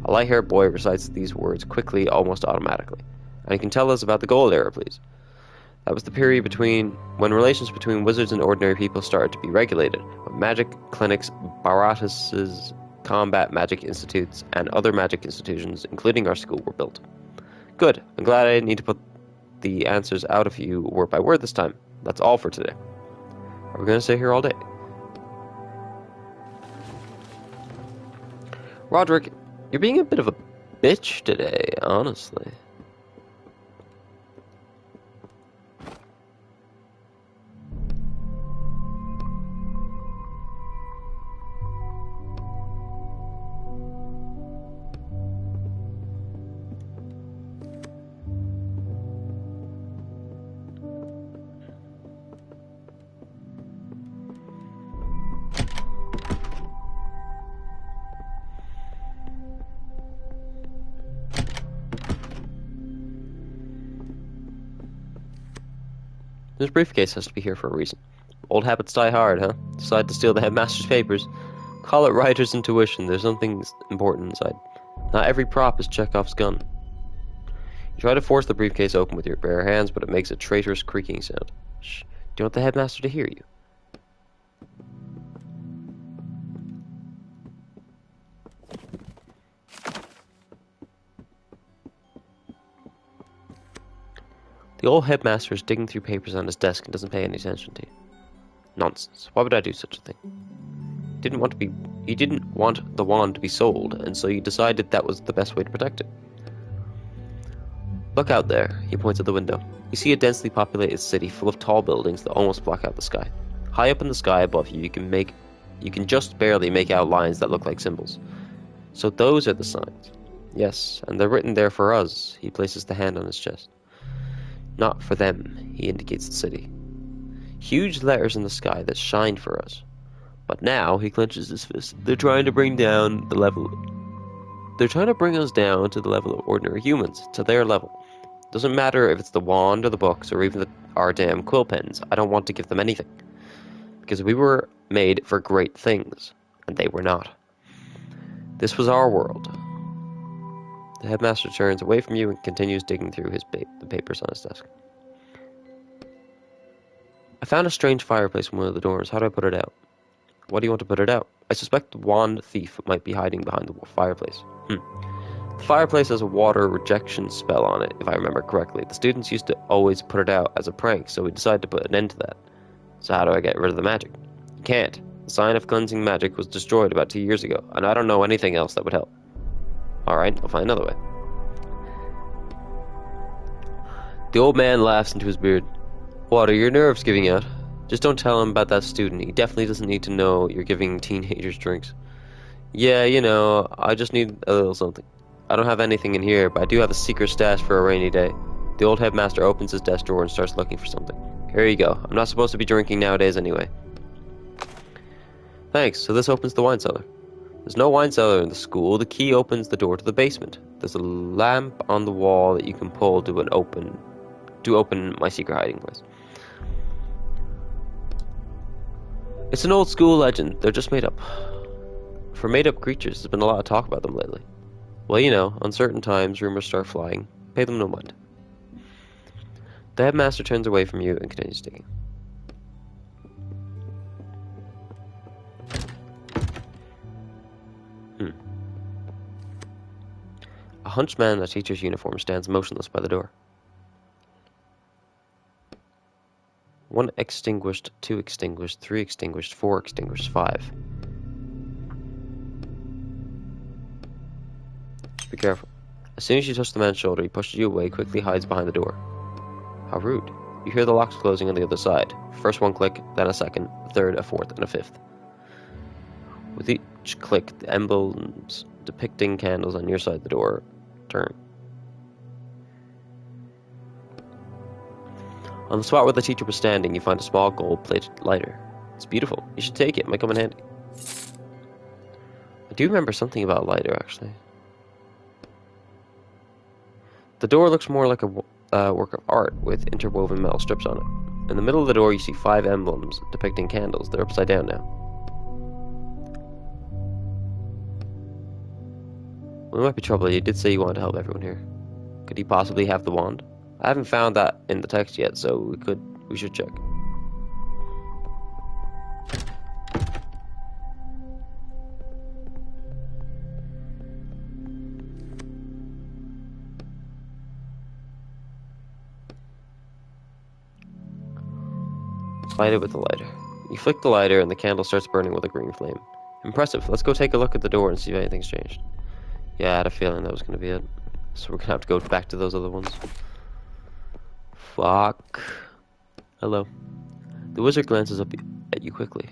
A light-haired boy recites these words quickly, almost automatically. And you can tell us about the Gold Era, please. That was the period when relations between wizards and ordinary people started to be regulated, when magic clinics, baratuses, combat magic institutes, and other magic institutions, including our school, were built. Good. I'm glad I didn't need to put the answers out of you word by word this time. That's all for today. Are we going to stay here all day? Roderick, you're being a bit of a bitch today, honestly. This briefcase has to be here for a reason. Old habits die hard, huh? Decide to steal the headmaster's papers. Call it writer's intuition. There's something important inside. Not every prop is Chekhov's gun. You try to force the briefcase open with your bare hands, but it makes a traitorous creaking sound. Shh. Do you want the headmaster to hear you? The old headmaster is digging through papers on his desk and doesn't pay any attention to you. Nonsense. Why would I do such a thing? He didn't want the wand to be sold, and so you decided that was the best way to protect it. Look out there, he points at the window. You see a densely populated city full of tall buildings that almost block out the sky. High up in the sky above you, you can just barely make out lines that look like symbols. So those are the signs. Yes, and they're written there for us. He places the hand on his chest. Not for them, he indicates the city. Huge letters in the sky that shine for us. But now, he clenches his fist, they're trying to bring us down to the level of ordinary humans, to their level. Doesn't matter if it's the wand or the books or even our damn quill pens. I don't want to give them anything. Because we were made for great things, and they were not. This was our world. The headmaster turns away from you and continues digging through the papers on his desk. I found a strange fireplace in one of the doors. How do I put it out? Why do you want to put it out? I suspect the wand thief might be hiding behind the fireplace. The fireplace has a water rejection spell on it, if I remember correctly. The students used to always put it out as a prank, so we decided to put an end to that. So how do I get rid of the magic? You can't. The sign of cleansing magic was destroyed about 2 years ago, and I don't know anything else that would help. Alright, I'll find another way. The old man laughs into his beard. What, are your nerves giving out? Just don't tell him about that student. He definitely doesn't need to know you're giving teenagers drinks. Yeah, you know, I just need a little something. I don't have anything in here, but I do have a secret stash for a rainy day. The old headmaster opens his desk drawer and starts looking for something. Here you go. I'm not supposed to be drinking nowadays anyway. Thanks, so this opens the wine cellar. There's no wine cellar in the school. The key opens the door to the basement. There's a lamp on the wall that you can pull to open my secret hiding place. It's an old school legend. They're just made up. For made-up creatures, there's been a lot of talk about them lately. Well, you know, on certain times, rumors start flying. Pay them no mind. The headmaster turns away from you and continues digging. A hunched man in a teacher's uniform stands motionless by the door. 1 extinguished, 2 extinguished, 3 extinguished, 4 extinguished, 5. Just be careful. As soon as you touch the man's shoulder, he pushes you away, quickly hides behind the door. How rude. You hear the locks closing on the other side. First one click, then a second, a third, a fourth, and a fifth. With each click, the emblems depicting candles on your side of the door turn. On the spot where the teacher was standing, you find a small gold-plated lighter. It's beautiful. You should take it. It might come in handy. I do remember something about a lighter, actually. The door looks more like a work of art with interwoven metal strips on it. In the middle of the door, you see 5 emblems depicting candles. They're upside down now. Well, there might be trouble. You did say you wanted to help everyone here. Could he possibly have the wand? I haven't found that in the text yet, so we should check. Light it with the lighter. You flick the lighter and the candle starts burning with a green flame. Impressive. Let's go take a look at the door and see if anything's changed. Yeah, I had a feeling that was going to be it. So we're going to have to go back to those other ones. Fuck. Hello. The wizard glances up at you quickly.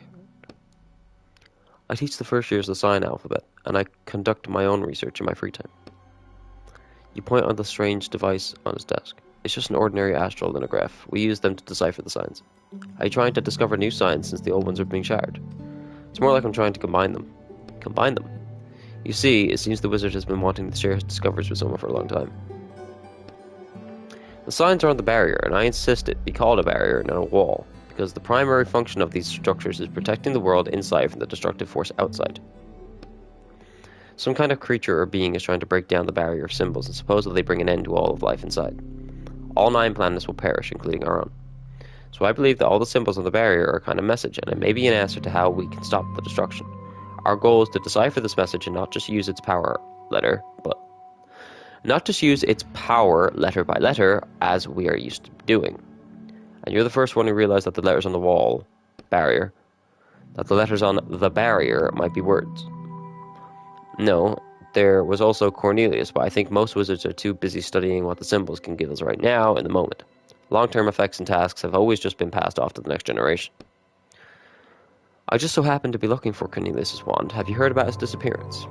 I teach the first years the sign alphabet, and I conduct my own research in my free time. You point on the strange device on his desk. It's just an ordinary astral lithograph. We use them to decipher the signs. Are you trying to discover new signs since the old ones are being shattered? It's more like I'm trying to combine them. Combine them? You see, it seems the wizard has been wanting to share his discoveries with someone for a long time. The signs are on the barrier, and I insist it be called a barrier and not a wall, because the primary function of these structures is protecting the world inside from the destructive force outside. Some kind of creature or being is trying to break down the barrier of symbols and supposedly bring an end to all of life inside. All 9 planets will perish, including our own. So I believe that all the symbols on the barrier are a kind of message, and it may be an answer to how we can stop the destruction. Our goal is to decipher this message and not just use its power letter by letter as we are used to doing. And you're the first one who realized that the letters on the wall barrier, that the letters on the barrier might be words. No, there was also Cornelius, but I think most wizards are too busy studying what the symbols can give us right now in the moment. Long-term effects and tasks have always just been passed off to the next generation. I just so happened to be looking for Cornelius' wand. Have you heard about his disappearance?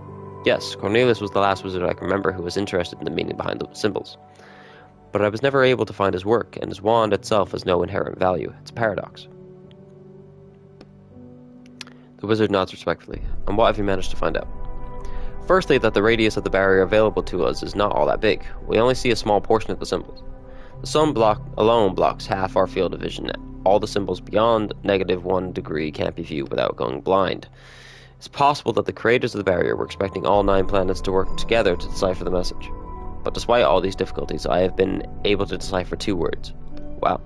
Yes, Cornelius was the last wizard I can remember who was interested in the meaning behind the symbols. But I was never able to find his work, and his wand itself has no inherent value. It's a paradox. The wizard nods respectfully. And what have you managed to find out? Firstly, that the radius of the barrier available to us is not all that big. We only see a small portion of the symbols. The sun block alone blocks half our field of vision. All the symbols beyond -1 degree can't be viewed without going blind. It's possible that the creators of the barrier were expecting all 9 planets to work together to decipher the message. But despite all these difficulties, I have been able to decipher 2 words. Wow.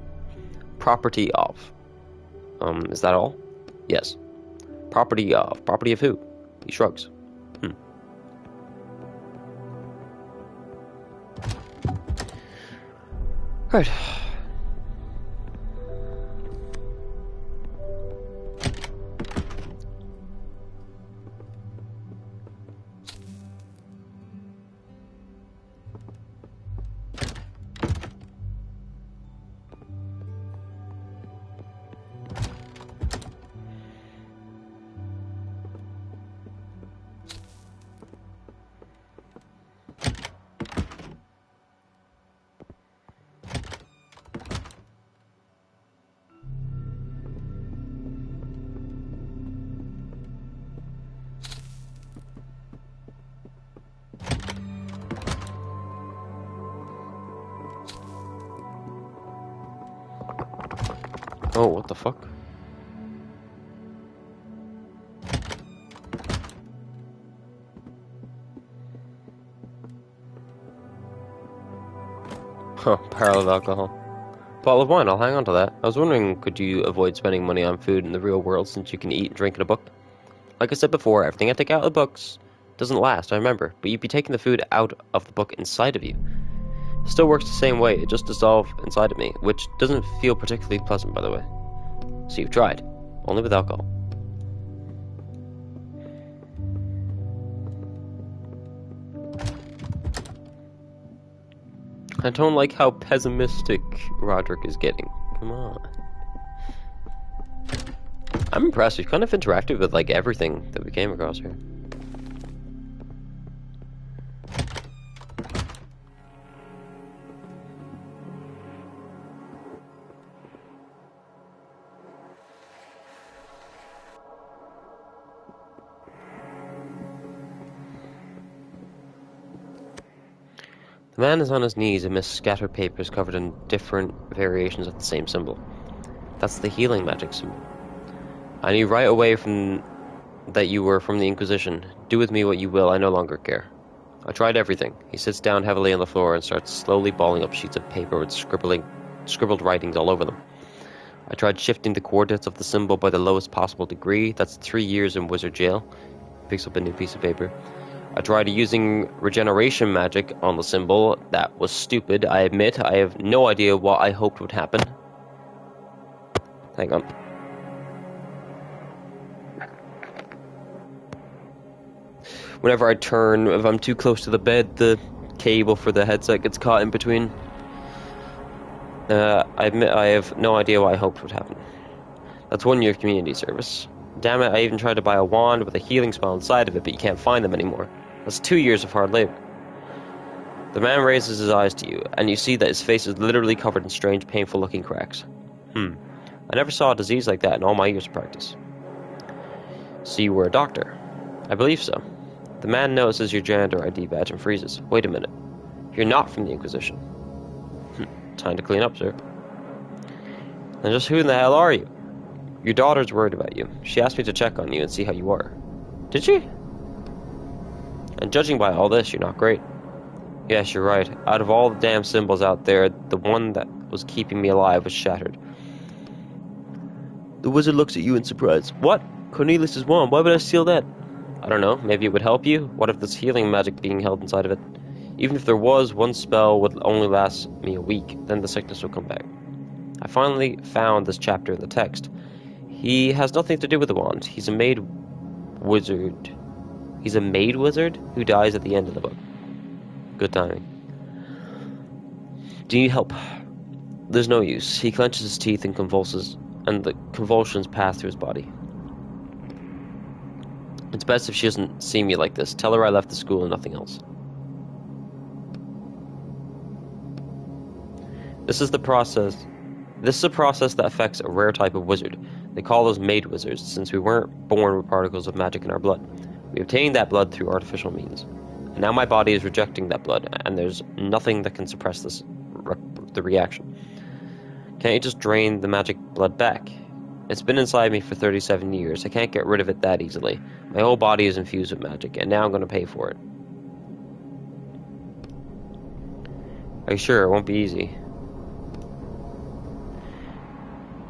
Property of. Is that all? Yes. Property of. Property of who? He shrugs. Right. Oh, what the fuck? Huh, barrel of alcohol. Bottle of wine, I'll hang on to that. I was wondering, could you avoid spending money on food in the real world since you can eat and drink in a book? Like I said before, everything I take out of the books doesn't last, I remember, but you'd be taking the food out of the book inside of you. It still works the same way, it just dissolves inside of me, which doesn't feel particularly pleasant, by the way. So you've tried, only with alcohol. I don't like how pessimistic Roderick is getting. Come on. I'm impressed. He's kind of interacted with like everything that we came across here. The man is on his knees amidst scattered papers covered in different variations of the same symbol. That's the healing magic symbol. I knew right away that you were from the Inquisition. Do with me what you will, I no longer care. I tried everything. He sits down heavily on the floor and starts slowly balling up sheets of paper with scribbled writings all over them. I tried shifting the coordinates of the symbol by the lowest possible degree. That's 3 years in wizard jail. He picks up a new piece of paper. I tried using regeneration magic on the symbol. That was stupid, I admit. I have no idea what I hoped would happen. Hang on. Whenever I turn, if I'm too close to the bed, the cable for the headset gets caught in between. I admit I have no idea what I hoped would happen. That's 1 year of community service. Damn it, I even tried to buy a wand with a healing spell inside of it, but you can't find them anymore. That's 2 years of hard labor. The man raises his eyes to you, and you see that his face is literally covered in strange, painful-looking cracks. I never saw a disease like that in all my years of practice. So you were a doctor? I believe so. The man notices your janitor ID badge and freezes. Wait a minute. You're not from the Inquisition. Time to clean up, sir. And just who in the hell are you? Your daughter's worried about you. She asked me to check on you and see how you are. Did she? And judging by all this, you're not great. Yes, you're right. Out of all the damn symbols out there, the one that was keeping me alive was shattered. The wizard looks at you in surprise. What? Cornelius' wand. Why would I steal that? I don't know. Maybe it would help you? What if there's healing magic being held inside of it? Even if there was, one spell would only last me a week. Then the sickness would come back. I finally found this chapter in the text. He has nothing to do with the wand. He's a maid wizard. He's a maid wizard who dies at the end of the book. Good timing. Do you need help? There's no use. He clenches his teeth and convulses, and the convulsions pass through his body. It's best if she doesn't see me like this. Tell her I left the school and nothing else. This is a process that affects a rare type of wizard. They call those maid wizards, since we weren't born with particles of magic in our blood. We obtained that blood through artificial means. And now my body is rejecting that blood, and there's nothing that can suppress the reaction. Can't you just drain the magic blood back? It's been inside me for 37 years. I can't get rid of it that easily. My whole body is infused with magic, and now I'm going to pay for it. Are you sure? It won't be easy.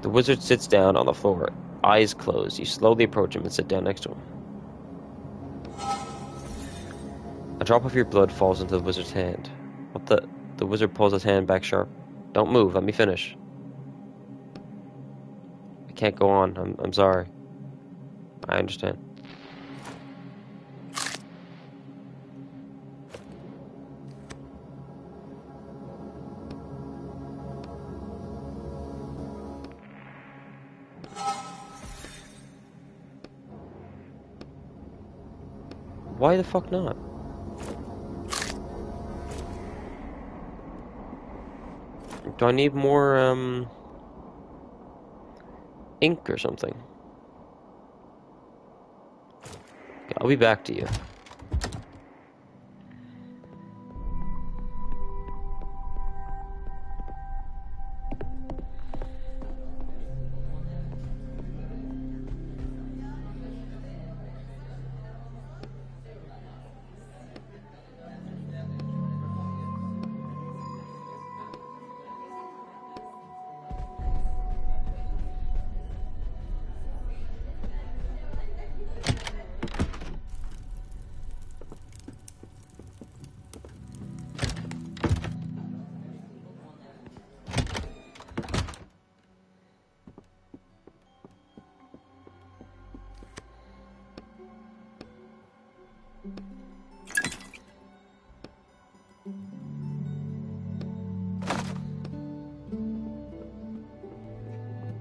The wizard sits down on the floor, eyes closed. You slowly approach him and sit down next to him. A drop of your blood falls into the wizard's hand. What the? The wizard pulls his hand back sharp. Don't move, let me finish. I can't go on, I'm sorry. I understand. Why the fuck not? Do I need more, ink or something? Okay, I'll be back to you.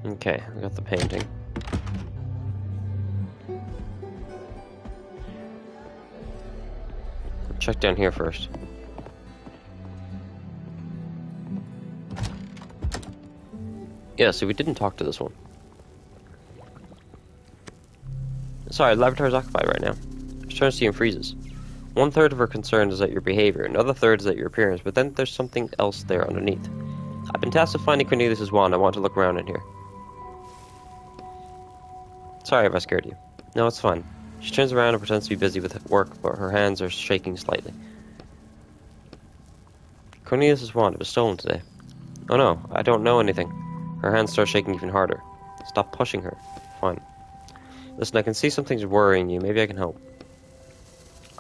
Okay, we got the painting. Check down here first. Yeah, so we didn't talk to this one. Sorry, the laboratory's occupied right now. She's trying to see in freezes. 1/3 of her concern is at your behavior, another third is at your appearance, but then there's something else there underneath. I've been tasked with finding Cornelius' wand. I want to look around in here. Sorry if I scared you. No, it's fine. She turns around and pretends to be busy with work, but her hands are shaking slightly. Cornelius' wand was stolen today. Oh no, I don't know anything. Her hands start shaking even harder. Stop pushing her. Fine. Listen, I can see something's worrying you. Maybe I can help.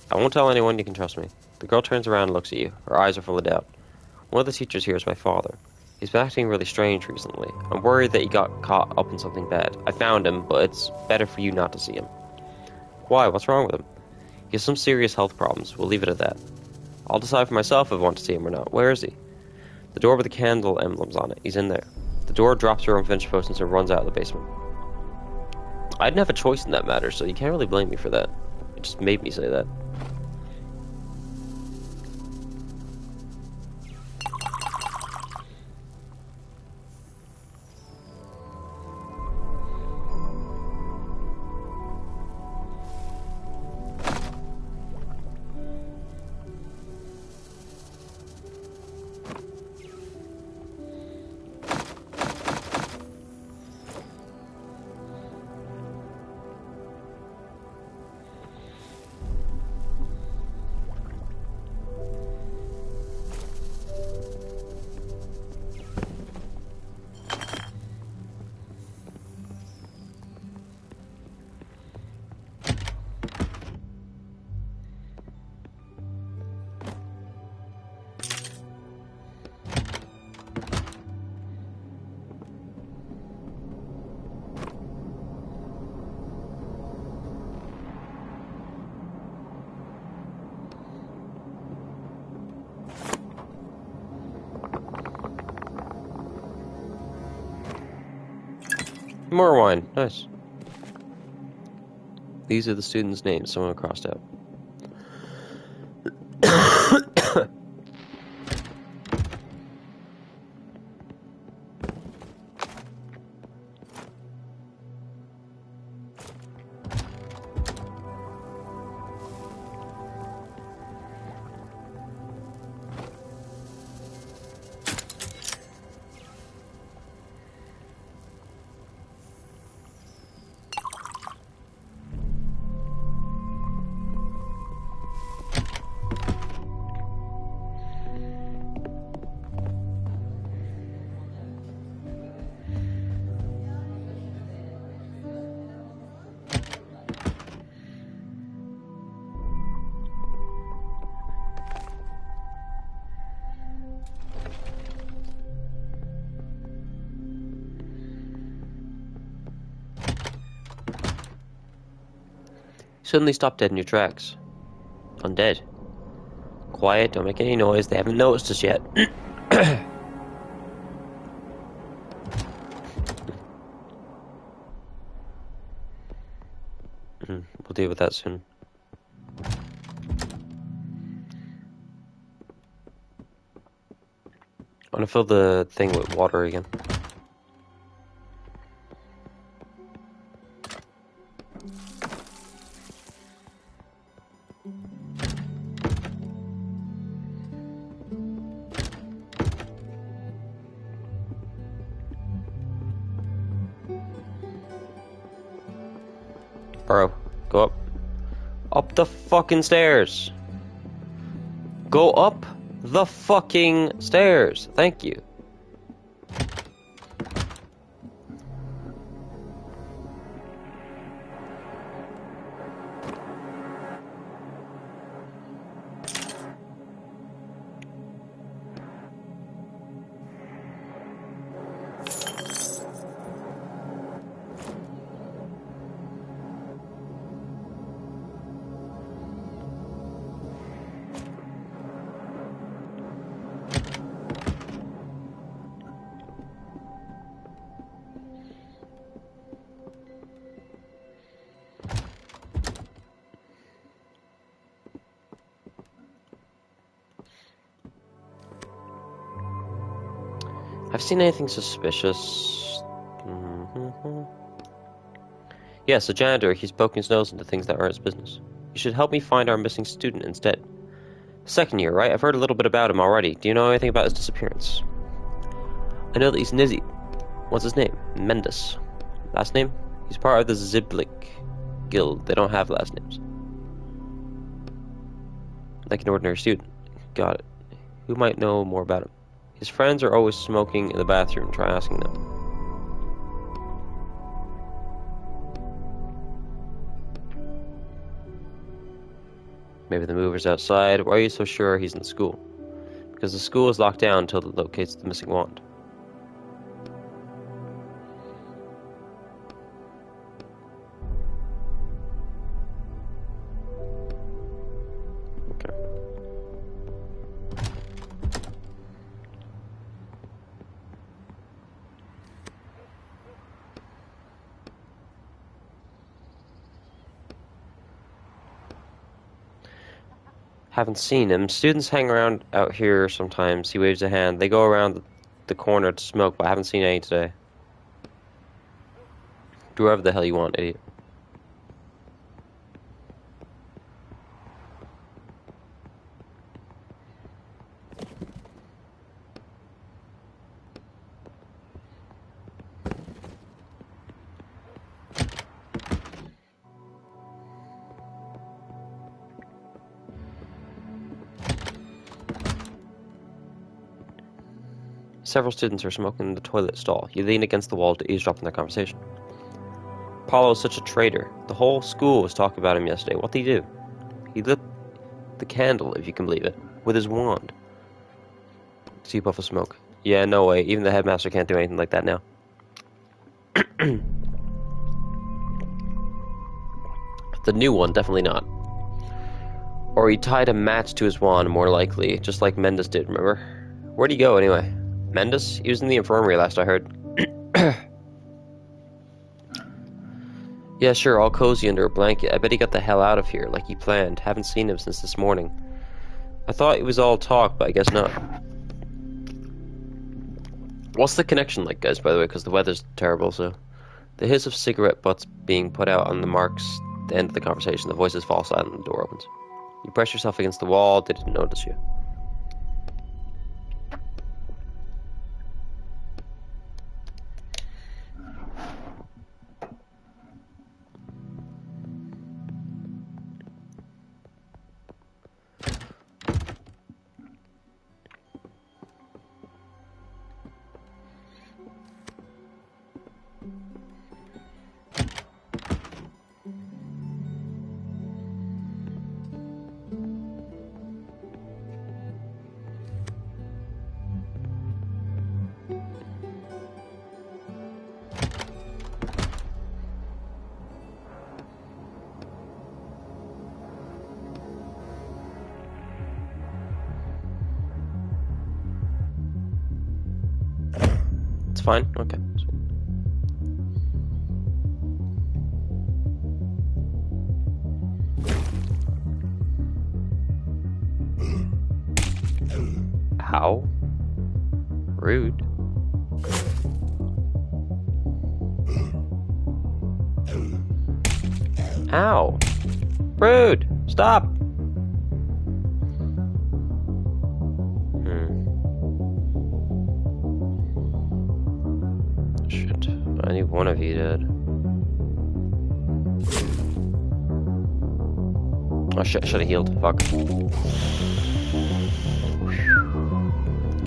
I won't tell anyone, you can trust me. The girl turns around and looks at you. Her eyes are full of doubt. One of the teachers here is my father. He's been acting really strange recently. I'm worried that he got caught up in something bad. I found him, but it's better for you not to see him. Why? What's wrong with him? He has some serious health problems. We'll leave it at that. I'll decide for myself if I want to see him or not. Where is he? The door with the candle emblems on it. He's in there. The door drops her unfinished potions and runs out of the basement. I didn't have a choice in that matter, so you can't really blame me for that. It just made me say that. More wine. Nice. These are the students' names. Someone crossed out. Suddenly stop dead in your tracks. Undead. Quiet, don't make any noise, they haven't noticed us yet. We'll deal with that soon. I want to fill the thing with water again. Burrow, go up. Up the fucking stairs. Go up the fucking stairs. Thank you. Have you seen anything suspicious? Yes, the janitor. He's poking his nose into things that aren't his business. You should help me find our missing student instead. Second year, right? I've heard a little bit about him already. Do you know anything about his disappearance? I know that he's Nizzy. What's his name? Mendes. Last name? He's part of the Ziblik Guild. They don't have last names. Like an ordinary student. Got it. Who might know more about him? His friends are always smoking in the bathroom. Try asking them. Maybe the mover's outside. Why are you so sure he's in the school? Because the school is locked down until it locates the missing wand. Okay. Haven't seen him. Students hang around out here sometimes. He waves a hand. They go around the corner to smoke, but I haven't seen any today. Do whatever the hell you want, idiot. Several students are smoking in the toilet stall. You lean against the wall to eavesdrop on their conversation. Apollo's such a traitor. The whole school was talking about him yesterday. What did he do? He lit the candle, if you can believe it, with his wand. See a puff of smoke. Yeah, no way. Even the headmaster can't do anything like that now. The new one, definitely not. Or he tied a match to his wand, more likely, just like Mendes did, remember? Where'd he go, anyway? Mendes? He was in the infirmary last I heard. Yeah, sure, all cozy under a blanket. I bet he got the hell out of here, like he planned. Haven't seen him since this morning. I thought it was all talk, but I guess not. What's the connection like, guys, by the way, because the weather's terrible, so... The hiss of cigarette butts being put out on the marks the end of the conversation. The voices fall silent and the door opens. You press yourself against the wall, they didn't notice you. It's fine? Okay. Ow. Rude. Ow. Rude. Stop. Shit. I need one of you dead. Oh shit, I should have healed. Fuck.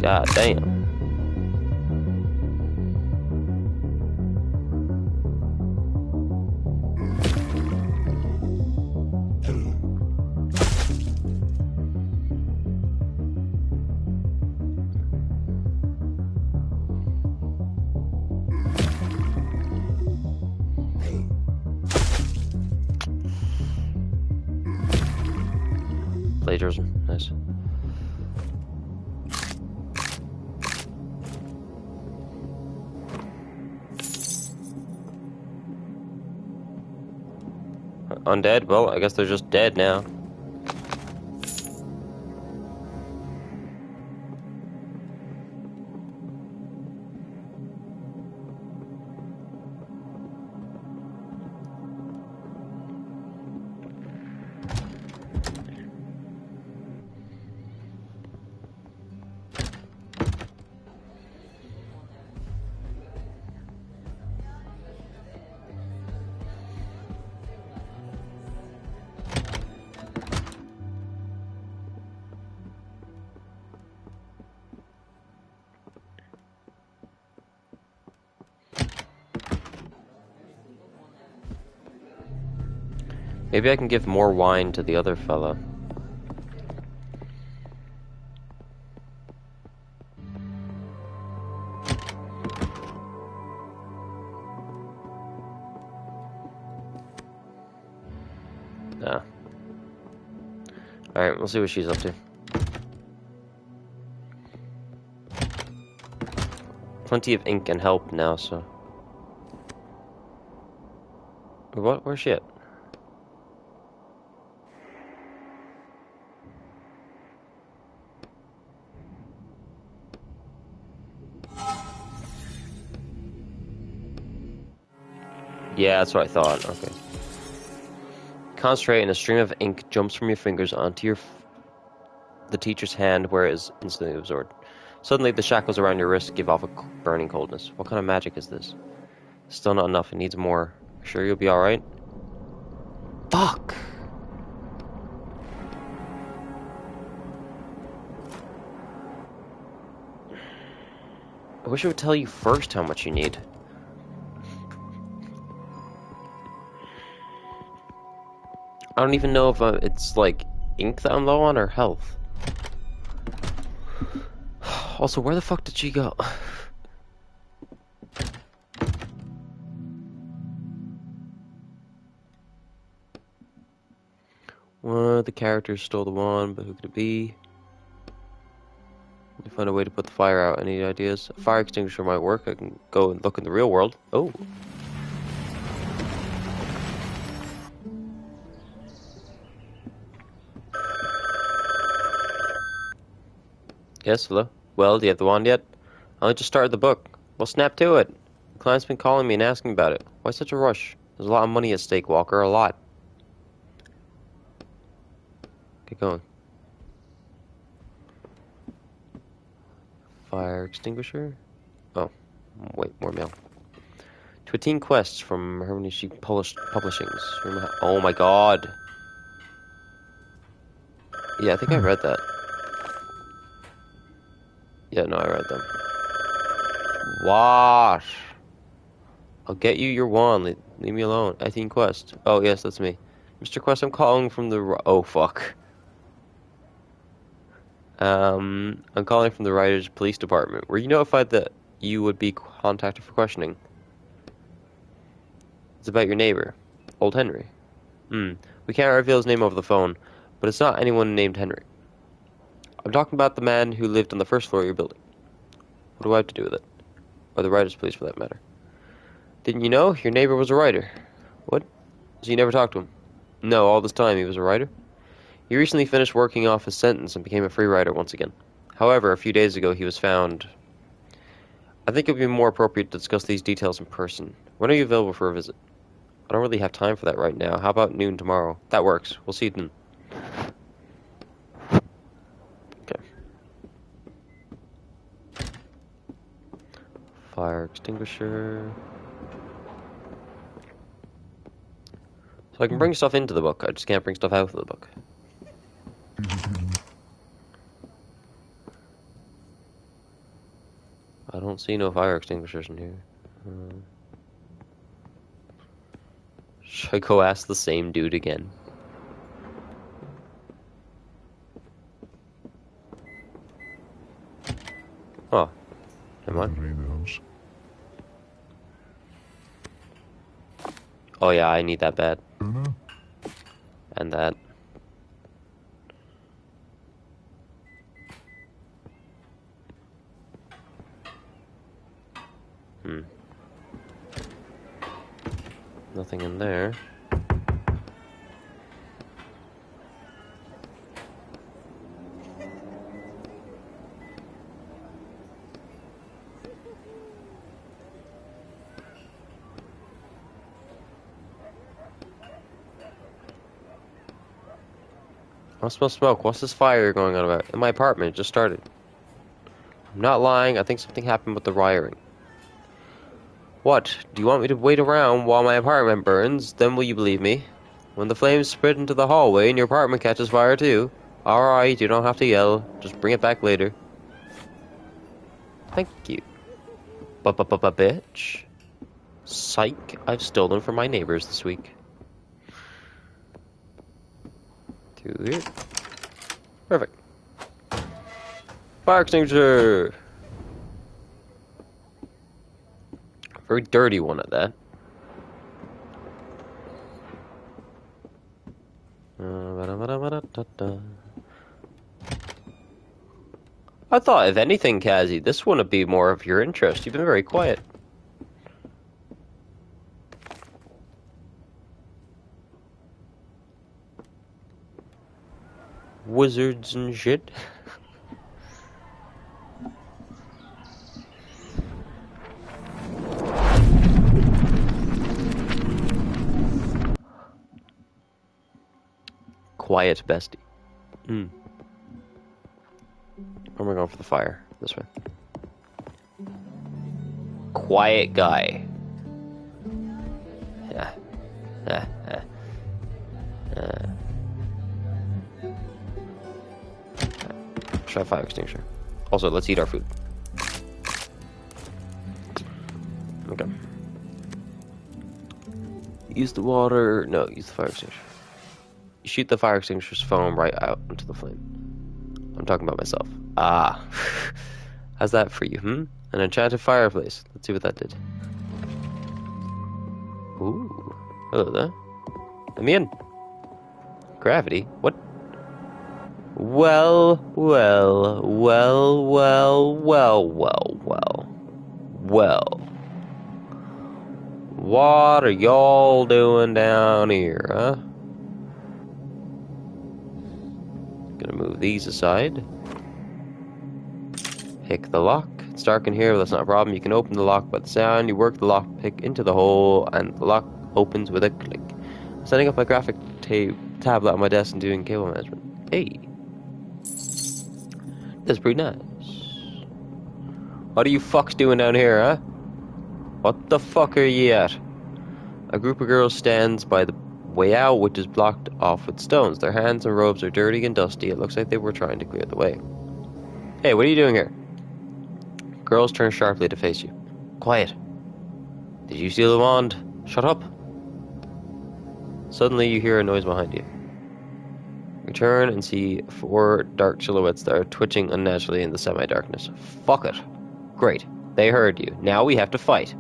God damn. Plagiarism. Nice. Undead? Well, I guess they're just dead now. Maybe I can give more wine to the other fella. Nah. Alright, we'll see what she's up to. Plenty of ink and help now, so... What? Where's she at? Yeah, that's what I thought. Okay. Concentrate and a stream of ink jumps from your fingers onto the teacher's hand where it is instantly absorbed. Suddenly, the shackles around your wrist give off a burning coldness. What kind of magic is this? Still not enough. It needs more. Sure you'll be alright? Fuck! I wish I would tell you first how much you need. I don't even know if it's like ink that I'm low on or health. Also, where the fuck did she go? One of the characters stole the wand, but who could it be? Need to find a way to put the fire out. Any ideas? A fire extinguisher might work. I can go and look in the real world. Oh. Yes, hello? Well, do you have the wand yet? I only just started the book. Well, snap to it. The client's been calling me and asking about it. Why such a rush? There's a lot of money at stake, Walker. A lot. Get going. Fire extinguisher? Oh, wait, more mail. To a teen quest from Harmony Sheep Publishings. Oh my god. Yeah, I think I read that. Yeah, no, I read them. What? I'll get you your wand. Leave me alone. I think Quest. Oh, yes, that's me. Mr. Quest, I'm calling from the... Oh, fuck. I'm calling from the Writers Police Department. Were you notified that you would be contacted for questioning? It's about your neighbor, old Henry. We can't reveal his name over the phone, but it's not anyone named Henry. I'm talking about the man who lived on the first floor of your building. What do I have to do with it? Or the Writers Police, for that matter. Didn't you know? Your neighbor was a writer. What? So you never talked to him? No, all this time he was a writer? He recently finished working off his sentence and became a free writer once again. However, a few days ago he was found... I think it would be more appropriate to discuss these details in person. When are you available for a visit? I don't really have time for that right now. How about noon tomorrow? That works. We'll see you then. Okay. Fire extinguisher... So I can bring stuff into the book, I just can't bring stuff out of the book. I don't see no fire extinguishers in here. Should I go ask the same dude again? Oh, never mind. Oh yeah, I need that bad. And that. Nothing in there. I smell smoke. What's this fire going on about? In my apartment, it just started. I'm not lying. I think something happened with the wiring. What? Do you want me to wait around while my apartment burns? Then will you believe me? When the flames spread into the hallway and your apartment catches fire too. Alright, you don't have to yell. Just bring it back later. Thank you. Bitch. Psych. I've stolen from my neighbors this week. Through here. Perfect. Fire extinguisher! Very dirty one at that. I thought, if anything, Kazzy, this one would be more of your interest. You've been very quiet. Wizards and shit. Quiet bestie. Where am I going for the fire? This way. Quiet guy. Yeah. Try fire extinguisher. Also, let's eat our food. Okay. Use the water. No, use the fire extinguisher. You shoot the fire extinguisher's foam right out into the flame. I'm talking about myself. Ah. How's that for you, An enchanted fireplace. Let's see what that did. Ooh. Hello there. Let me in. Gravity? What? Well. What are y'all doing down here, huh? Gonna move these aside. Pick the lock. It's dark in here, but that's not a problem. You can open the lock by the sound. You work the lock pick into the hole, and the lock opens with a click. Setting up my graphic tablet on my desk and doing cable management. Hey. That's pretty nice. What are you fucks doing down here, huh? What the fuck are you at? A group of girls stands by the way out, which is blocked off with stones. Their hands and robes are dirty and dusty. It looks like they were trying to clear the way. Hey, what are you doing here? Girls turn sharply to face you. Quiet. Did you steal the wand? Shut up. Suddenly you hear a noise behind you. You turn and see 4 dark silhouettes that are twitching unnaturally in the semi-darkness. Fuck it. Great. They heard you. Now we have to fight.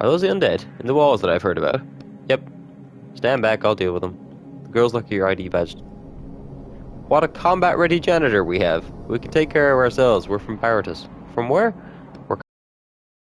Are those the undead in the walls that I've heard about? Yep. Stand back, I'll deal with them. The girls look at your ID badge. What a combat-ready janitor we have. We can take care of ourselves. We're from Paratus. From where?